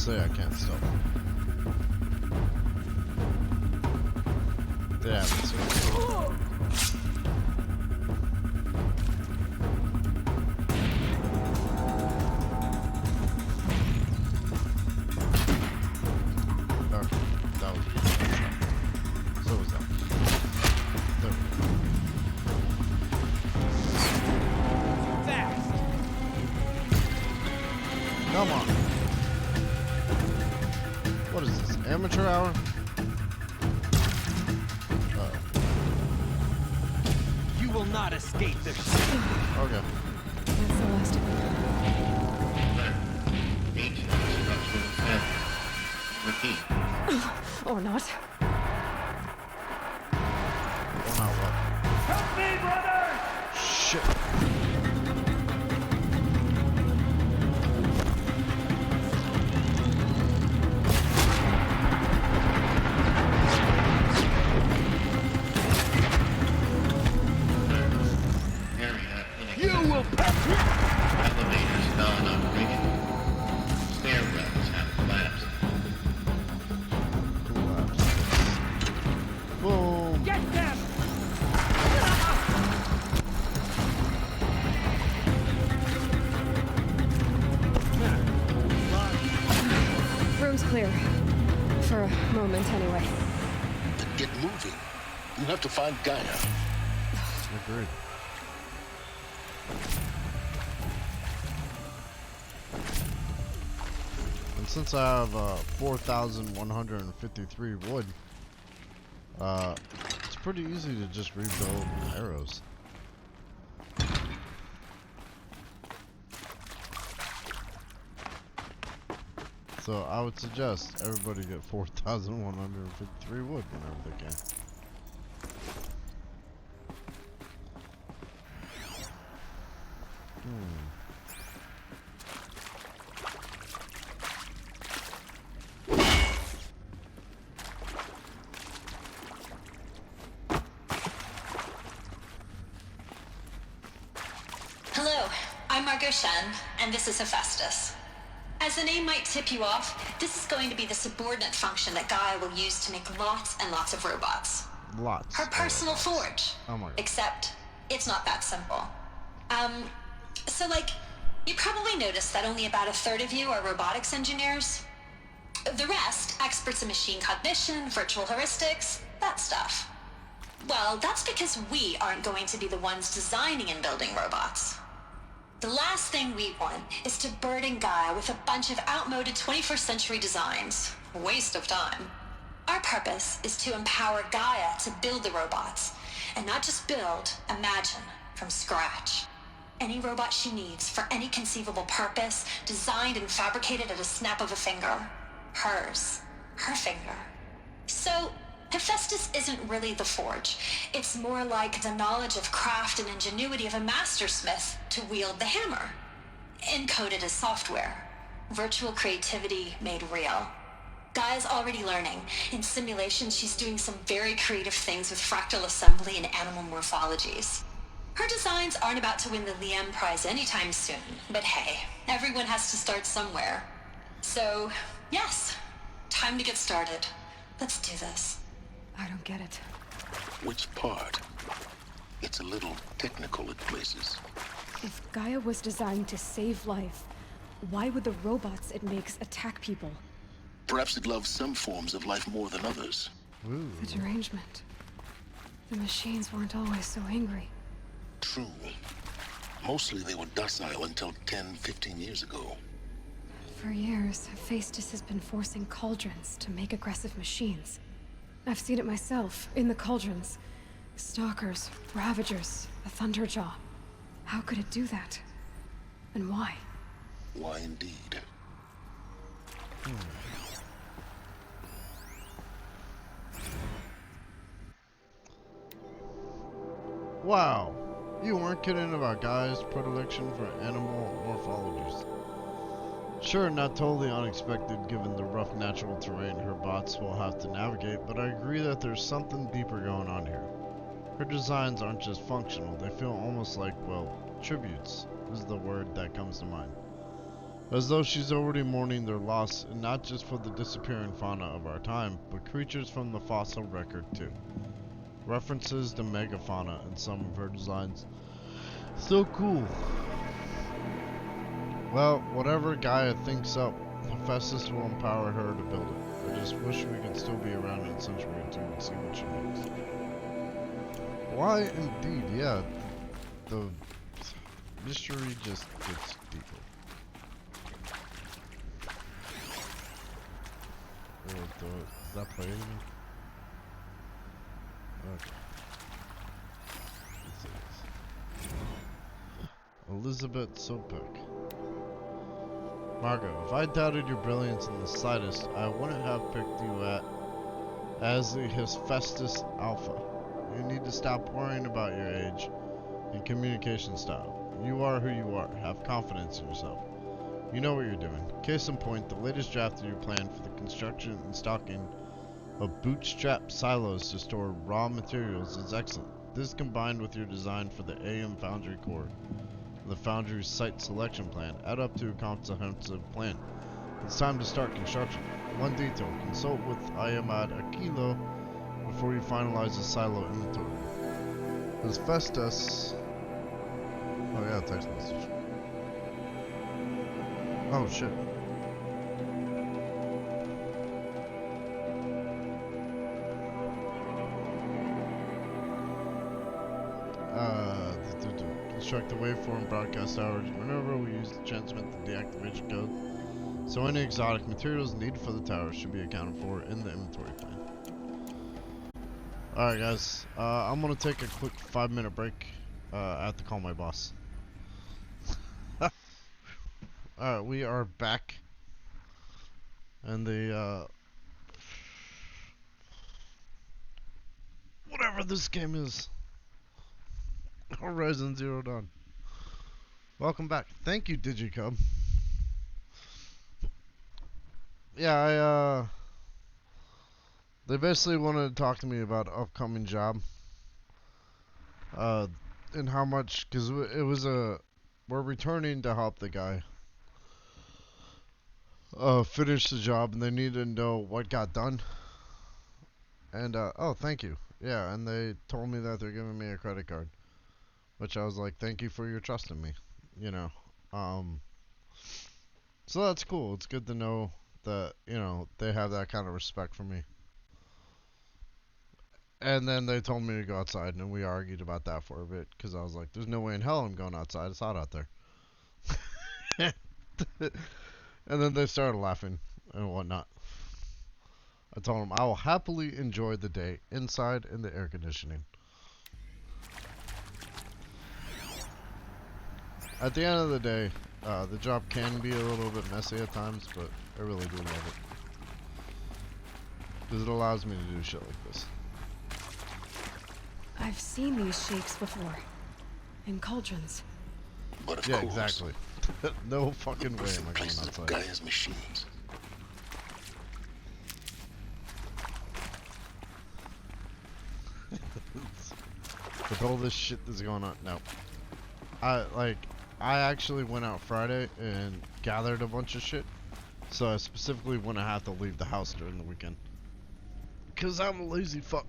say I can't stop. Damn it. Come on. What is this? Amateur hour? You will not escape this. Okay. That's the last of it. Repeat. Or not. Or not what? Help me, brother! Shit. Elevators non-operational. Stairwells have collapsed. Boom. Get them! Room's clear. For a moment, anyway. Then get moving. You have to find Gaia. Agreed. And since I have 4,153 wood, it's pretty easy to just rebuild arrows. So I would suggest everybody get 4,153 wood whenever they can. Hello, I'm Margot Shen, and this is Hephaestus. As the name might tip you off, this is going to be the subordinate function that Gaia will use to make lots and lots of robots. Lots. Her personal forge. Oh my God. Except, it's not that simple. So like, you probably noticed that only about a third of you are robotics engineers. The rest, experts in machine cognition, virtual heuristics, that stuff. Well, that's because we aren't going to be the ones designing and building robots. The last thing we want is to burden Gaia with a bunch of outmoded 21st century designs. Waste of time. Our purpose is to empower Gaia to build the robots, and not just build, imagine, from scratch. Any robot she needs for any conceivable purpose, designed and fabricated at a snap of a finger. Hers. Her finger. So, Hephaestus isn't really the forge. It's more like the knowledge of craft and ingenuity of a mastersmith to wield the hammer. Encoded as software. Virtual creativity made real. Gaia's already learning. In simulation, she's doing some very creative things with fractal assembly and animal morphologies. Her designs aren't about to win the Liam Prize anytime soon, but hey, everyone has to start somewhere. So, yes, time to get started. Let's do this. I don't get it. Which part? It's a little technical at places. If Gaia was designed to save life, why would the robots it makes attack people? Perhaps it loves some forms of life more than others. Ooh. The derangement. The machines weren't always so angry. True. Mostly they were docile until 10, 15 years ago. For years, Hephaestus has been forcing cauldrons to make aggressive machines. I've seen it myself, in the cauldrons. Stalkers, Ravagers, a Thunderjaw. How could it do that? And why? Why indeed? Wow. You weren't kidding about Gaia's predilection for animal morphologies. Sure, not totally unexpected given the rough natural terrain her bots will have to navigate, but I agree that there's something deeper going on here. Her designs aren't just functional, they feel almost like, well, tributes is the word that comes to mind. as though she's already mourning their loss, and not just for the disappearing fauna of our time, but creatures from the fossil record too. References to megafauna in some of her designs. So cool. Well, whatever Gaia thinks up, Hephaestus will empower her to build it. I just wish we could still be around in a century or two and see what she makes. Why indeed, yeah. The mystery just gets deeper. Does that play anything? Okay. Elizabeth Soapbook. Margot, if I doubted your brilliance in the slightest, I wouldn't have picked you as the Hephaestus Alpha. You need to stop worrying about your age and communication style. You are who you are. Have confidence in yourself. You know what you're doing. Case in point, the latest draft of your plan for the construction and stocking of bootstrap silos to store raw materials is excellent. This combined with your design for the AM Foundry core, the Foundry's site selection plan, add up to a comprehensive plan. It's time to start construction. One detail, consult with Ayamad Aquilo before you finalize the silo inventory. Hephaestus. Oh yeah, text message. Oh shit. Construct the waveform broadcast hours whenever we use the transmit the deactivation code. So any exotic materials needed for the tower should be accounted for in the inventory plan. Alright guys, I'm gonna take a quick 5-minute break. I have to call my boss. Alright, we are back. And the whatever this game is. Horizon Zero Dawn. Welcome back. Thank you, Digicub. Yeah, they basically wanted to talk to me about an upcoming job. And how much, because it was we're returning to help the guy finish the job, and they needed to know what got done. And, oh, thank you. Yeah, and they told me that they're giving me a credit card. Which I was like, thank you for your trust in me, you know. So that's cool. It's good to know that, you know, they have that kind of respect for me. And then they told me to go outside, and we argued about that for a bit, because I was like, there's no way in hell I'm going outside. It's hot out there. And then they started laughing and whatnot. I told them I will happily enjoy the day inside in the air conditioning. At the end of the day, the job can be a little bit messy at times, but I really do love it. Because it allows me to do shit like this. I've seen these shapes before. In cauldrons. But of yeah, course, exactly. No fucking way am I going outside. Gaia's machines. With all this shit that's going on, no. I actually went out Friday and gathered a bunch of shit. So I specifically wouldn't have to leave the house during the weekend. Because I'm a lazy fuck.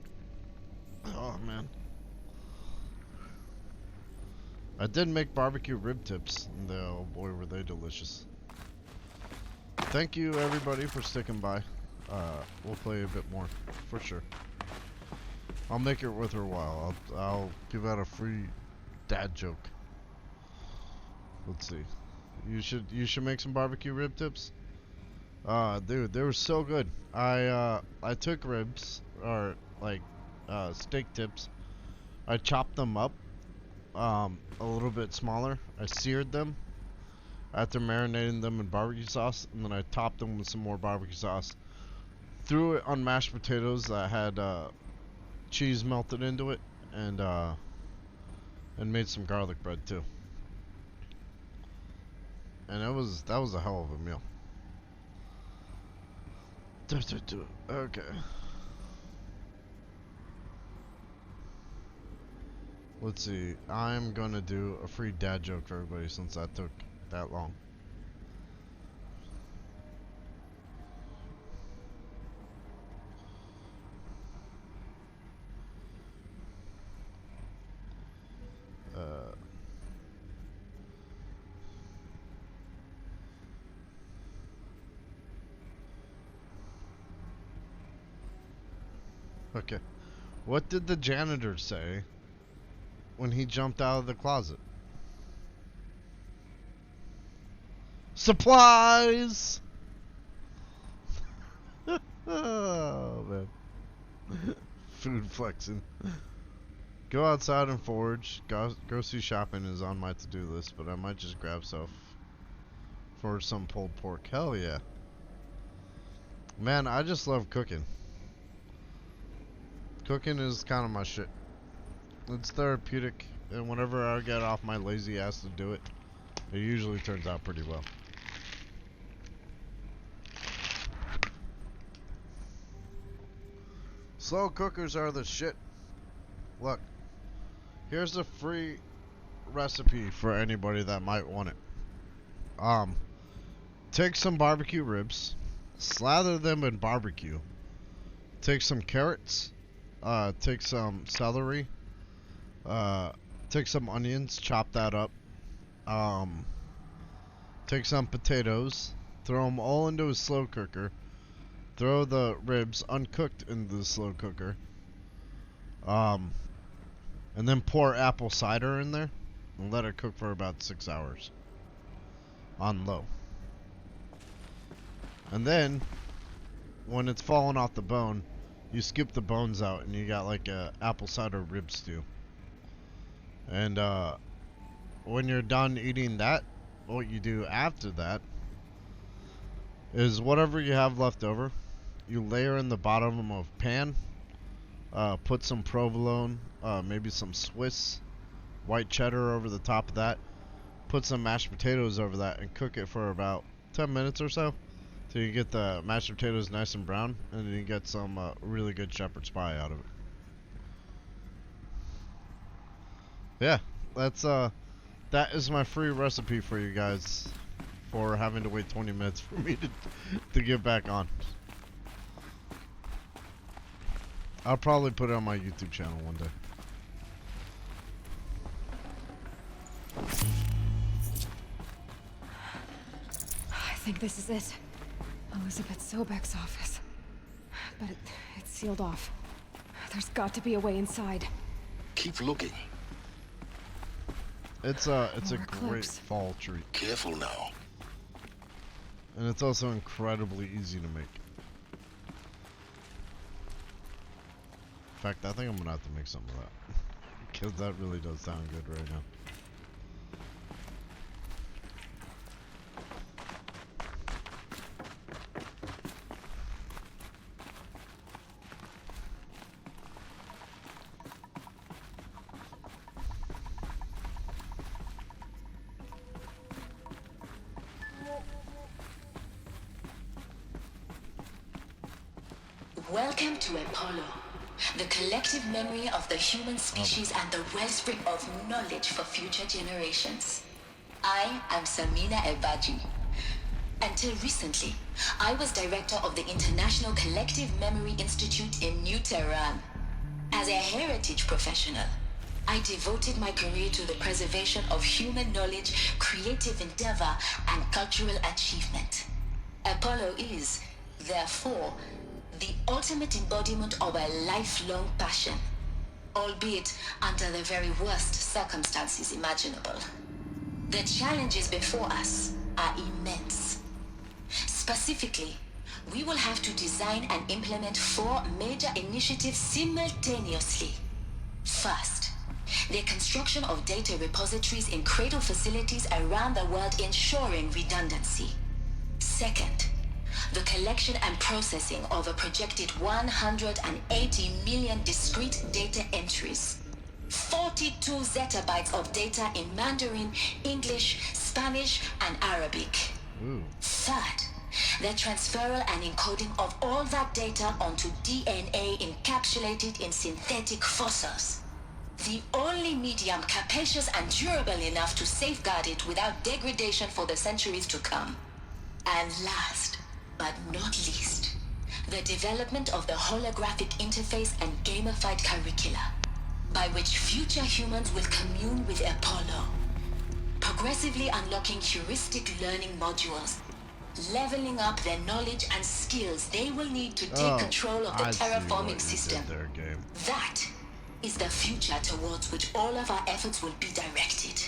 Oh, man. I did make barbecue rib tips. And oh boy, were they delicious. Thank you, everybody, for sticking by. We'll play a bit more, for sure. I'll make it worth her while. I'll give out a free dad joke. Let's see. You should make some barbecue rib tips. Dude, they were so good. I took ribs or like steak tips. I chopped them up a little bit smaller. I seared them after marinating them in barbecue sauce, and then I topped them with some more barbecue sauce. Threw it on mashed potatoes that had cheese melted into it, and made some garlic bread too. And that was a hell of a meal. Okay. Let's see. I'm gonna do a free dad joke for everybody since that took that long. Okay. What did the janitor say when he jumped out of the closet? Supplies! Oh, man. Food flexing. Go outside and forage. Grocery shopping is on my to-do list, but I might just grab stuff for some pulled pork. Hell yeah. Man, I just love cooking. Cooking is kind of my shit. It's therapeutic, and whenever I get off my lazy ass to do it, it usually turns out pretty well. Slow cookers are the shit. Look, here's a free recipe for anybody that might want it. Take some barbecue ribs, slather them in barbecue. Take some carrots, take some celery, take some onions, chop that up. Take some potatoes, throw them all into a slow cooker. Throw the ribs uncooked into the slow cooker. And then pour apple cider in there and let it cook for about 6 hours on low. And then when it's falling off the bone, you skip the bones out and you got like a apple cider rib stew. And when you're done eating that, what you do after that is whatever you have left over, you layer in the bottom of a pan, put some provolone, maybe some Swiss white cheddar over the top of that, put some mashed potatoes over that, and cook it for about 10 minutes or so till you get the mashed potatoes nice and brown, and then you get some really good shepherd's pie out of it. Yeah, that's that is my free recipe for you guys for having to wait 20 minutes for me to get back on. I'll probably put it on my YouTube channel one day. I think this is it. Elizabeth Sobek's office. But it's sealed off. There's got to be a way inside. Keep looking. It's a great fall treat. Careful now. And it's also incredibly easy to make. In fact, I think I'm gonna have to make some of that. Because that really does sound good right now. Welcome to Apollo, the collective memory of the human species and the wellspring of knowledge for future generations. I am Samina Ebaji. Until recently, I was director of the International Collective Memory Institute in New Tehran. As a heritage professional, I devoted my career to the preservation of human knowledge, creative endeavor, and cultural achievement. Apollo is, therefore, the ultimate embodiment of a lifelong passion, albeit under the very worst circumstances imaginable. The challenges before us are immense. Specifically, we will have to design and implement 4 major initiatives simultaneously. First, the construction of data repositories in cradle facilities around the world ensuring redundancy. Second, the collection and processing of a projected 180 million discrete data entries. 42 zettabytes of data in Mandarin, English, Spanish, and Arabic. Third, the transferal and encoding of all that data onto DNA encapsulated in synthetic fossils. The only medium capacious and durable enough to safeguard it without degradation for the centuries to come. And last, but not least, the development of the holographic interface and gamified curricula, by which future humans will commune with Apollo, progressively unlocking heuristic learning modules, leveling up their knowledge and skills they will need to take control of the terraforming system. That is the future towards which all of our efforts will be directed.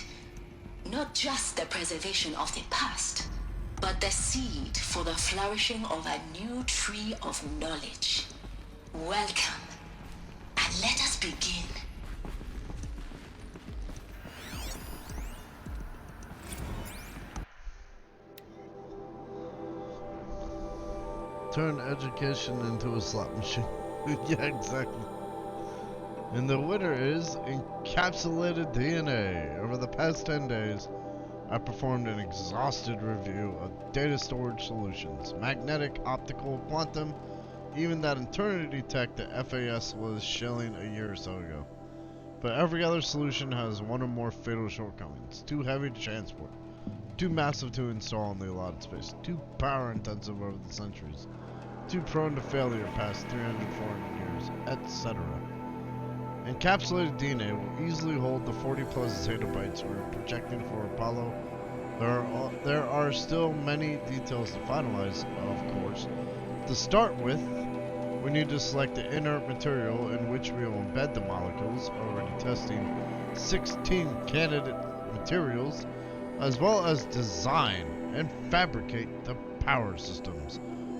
Not just the preservation of the past, but the seed for the flourishing of a new tree of knowledge. Welcome, and let us begin. Turn education into a slot machine. Yeah, exactly. And the winner is Encapsulated DNA. Over the past 10 days, I performed an exhaustive review of data storage solutions. Magnetic, optical, quantum, even that eternity tech that FAS was shelling a year or so ago. But every other solution has one or more fatal shortcomings. Too heavy to transport. Too massive to install in the allotted space. Too power intensive over the centuries. Too prone to failure past 300, 400 years, etc. Encapsulated DNA will easily hold the 40 plus zettabytes we're projecting for Apollo. There are still many details to finalize, of course. To start with, we need to select the inert material in which we will embed the molecules, already testing 16 candidate materials, as well as design and fabricate the power systems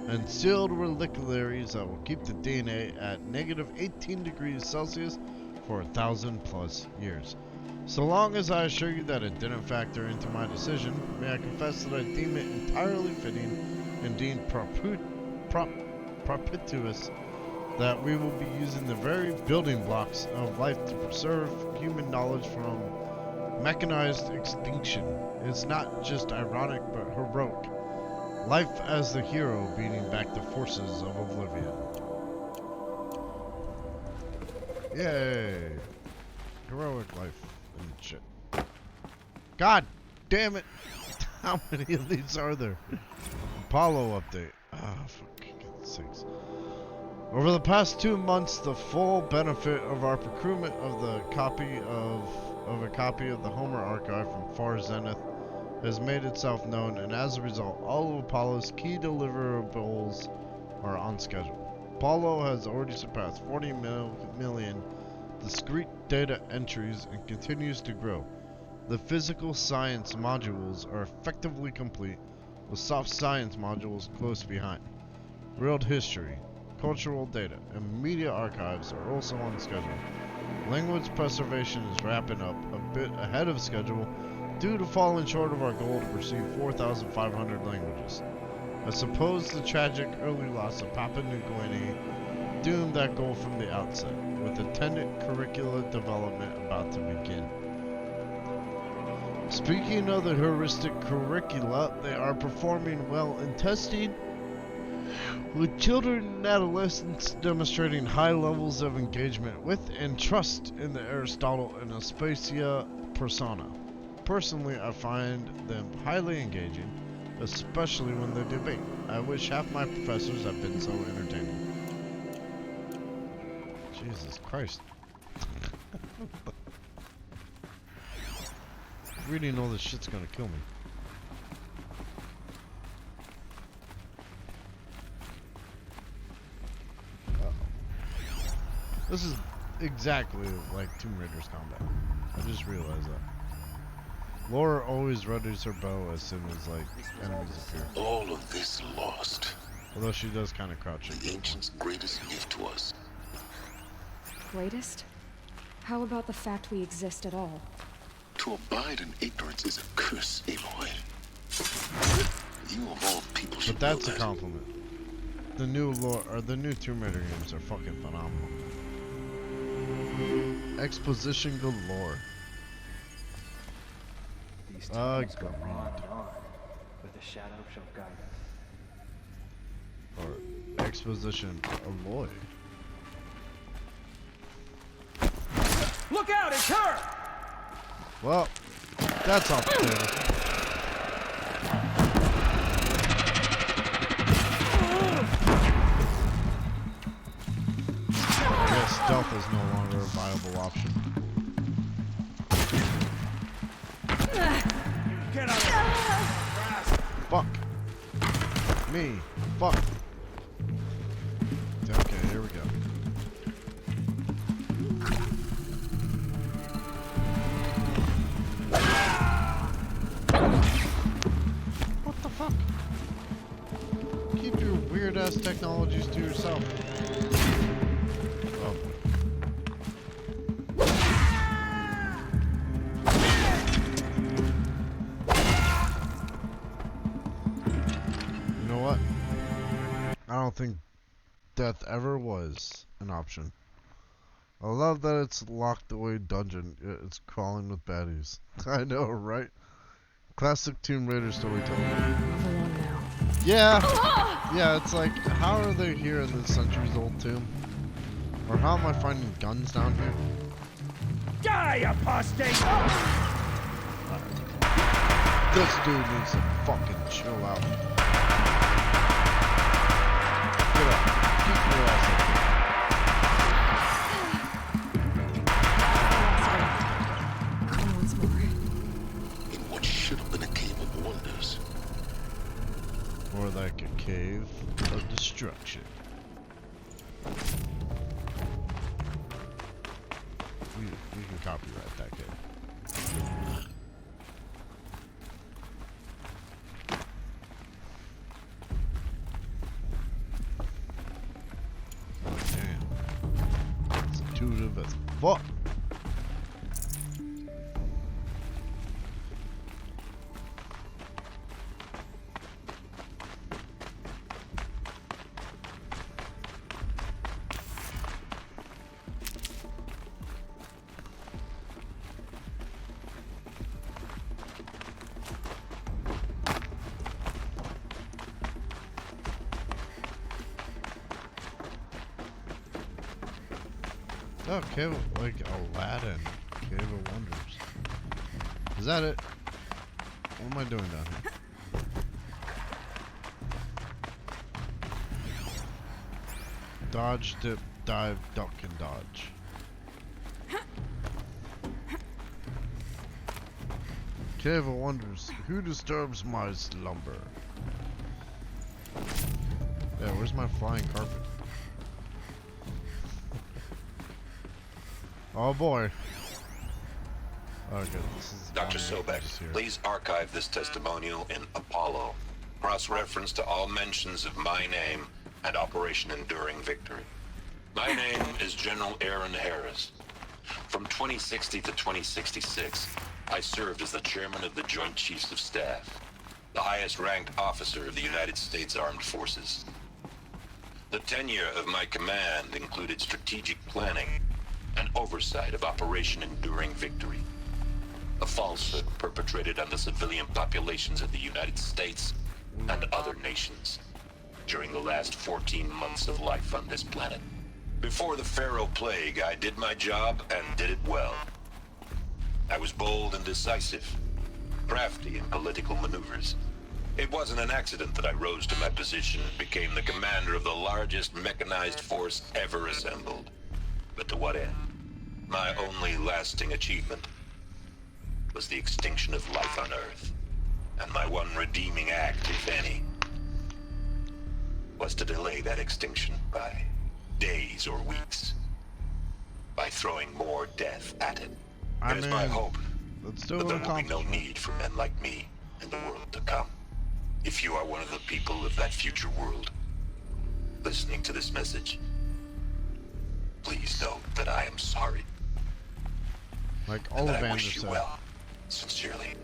and sealed reliquaries that will keep the DNA at negative 18 degrees Celsius for 1,000 plus years. So long as I assure you that it didn't factor into my decision, may I confess that I deem it entirely fitting and deem propitious that we will be using the very building blocks of life to preserve human knowledge from mechanized extinction. It's not just ironic but heroic. Life as the hero beating back the forces of oblivion. Yay! Heroic life and shit. God damn it! How many of these are there? Apollo update. Ah, for God's sakes. Over the past 2 months, the full benefit of our procurement of a copy of the Homer archive from Far Zenith has made itself known, and as a result, all of Apollo's key deliverables are on schedule. Apollo has already surpassed 40 million discrete data entries and continues to grow. The physical science modules are effectively complete, with soft science modules close behind. World history, cultural data, and media archives are also on schedule. Language preservation is wrapping up a bit ahead of schedule due to falling short of our goal to receive 4,500 languages. I suppose the tragic early loss of Papua New Guinea doomed that goal from the outset, with attendant curricula development about to begin. Speaking of the heuristic curricula, they are performing well in testing, with children and adolescents demonstrating high levels of engagement with and trust in the Aristotle and Aspasia persona. Personally, I find them highly engaging, especially when they debate. I wish half my professors had been so entertaining. Jesus Christ. Reading all this shit's gonna kill me. This is exactly like Tomb Raider's combat. I just realized that. Laura always readies her bow as soon as like enemies appear. All of this lost. Although she does kind of crouch. The ancients' greatest gift to us. Greatest? How about the fact we exist at all? To abide in ignorance is a curse, Aloy. You of all people should But that's know a that. compliment. The new the new Tomb Raider games are fucking phenomenal. Exposition galore. These times go on, but the shadow shall guide us. Or exposition alloy. Look out, it's her! Well, that's off the table. I guess stealth is no longer a viable option. Get out of here! Fuck. me. Fuck. Okay, here we go. What the fuck? Keep your weird ass technologies to yourself. Oh. You know what? I don't think death ever was an option. I love that it's locked away dungeon. It's crawling with baddies. I know, right? Classic Tomb Raider storytelling. Yeah! Yeah, it's like, how are they here in this centuries-old tomb? Or how am I finding guns down here? Die, apostate! This dude needs to fucking chill out. Get up. Keep your ass up In what should have been a cave of wonders. More like a cave of destruction. We can copyright that game. Oh, damn. It's intuitive as fuck. Oh, cave, like Aladdin. Cave of Wonders. Is that it? What am I doing down here? Dodge, dip, dive, duck, and dodge. Cave of Wonders. Who disturbs my slumber? Yeah, where's my flying carpet? Oh boy. Okay, this is Dr. Sobek, please archive this testimonial in Apollo. Cross-reference to all mentions of my name and Operation Enduring Victory. My name is General Aaron Harris. From 2060 to 2066, I served as the chairman of the Joint Chiefs of Staff, the highest-ranked officer of the United States Armed Forces. The tenure of my command included strategic planning and oversight of Operation Enduring Victory, a falsehood perpetrated on the civilian populations of the United States and other nations during the last 14 months of life on this planet. Before the Pharaoh Plague, I did my job and did it well. I was bold and decisive, crafty in political maneuvers. It wasn't an accident that I rose to my position and became the commander of the largest mechanized force ever assembled. But to what end? My only lasting achievement was the extinction of life on Earth. And my one redeeming act, if any, was to delay that extinction by days or weeks, by throwing more death at it. It is my hope that there will be no need for men like me in the world to come. If you are one of the people of that future world listening to this message, please know that I am sorry. Like all of I wish you said. well. Sincerely.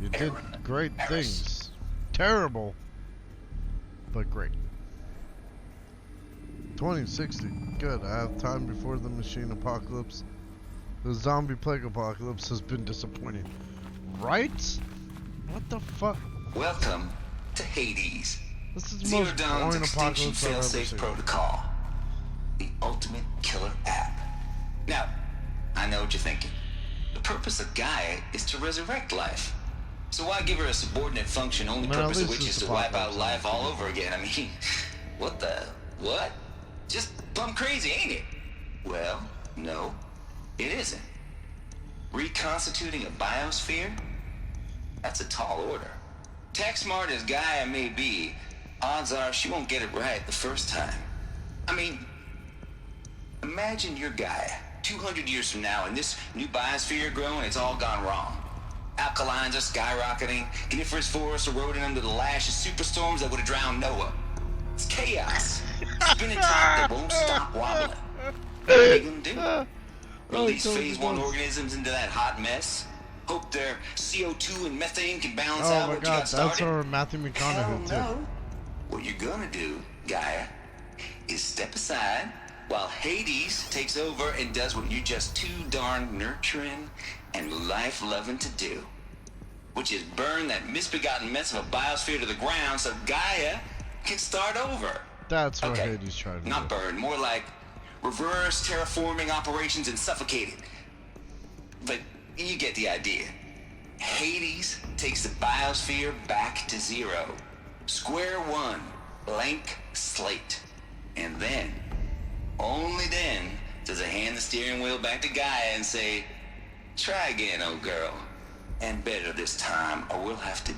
You did great things. Terrible, but great. 2060. Good. I have time before the machine apocalypse. The zombie plague apocalypse has been disappointing. Right? What the fuck? Welcome to Hades. This is the Zero most Dawn's boring Extinction apocalypse I've ever Failsafe seen. Protocol. The ultimate killer app. Now, I know what you're thinking. The purpose of Gaia is to resurrect life. So why give her a subordinate function, only Man, at purpose of least which it's is to wipe out apocalypse. life all over again? I mean, what the... what? Just plumb crazy, ain't it? Well, no, it isn't. Reconstituting a biosphere? That's a tall order. Tech smart as Gaia may be, odds are she won't get it right the first time. I mean, imagine you're Gaia, 200 years from now, and this new biosphere growing, it's all gone wrong. Alkalines are skyrocketing, coniferous forests eroding under the lash of superstorms that would have drowned Noah. It's chaos. Spinning top that won't stop wobbling. What are they gonna do? Release phase 1 organisms into that hot mess? Hope their CO2 and methane can balance out Oh my what god, you got started? that's our Matthew McConaughey too. No. What you're gonna do, Gaia, is step aside while Hades takes over and does what you're just too darn nurturing and life-loving to do, which is burn that misbegotten mess of a biosphere to the ground so Gaia can start over. That's what Hades tried to Not do. burn, more like reverse terraforming operations and suffocate it. But you get the idea. Hades takes the biosphere back to zero. Square one, blank slate. And then, only then, does it hand the steering wheel back to Gaia and say, try again, old girl. And better this time, or we'll have to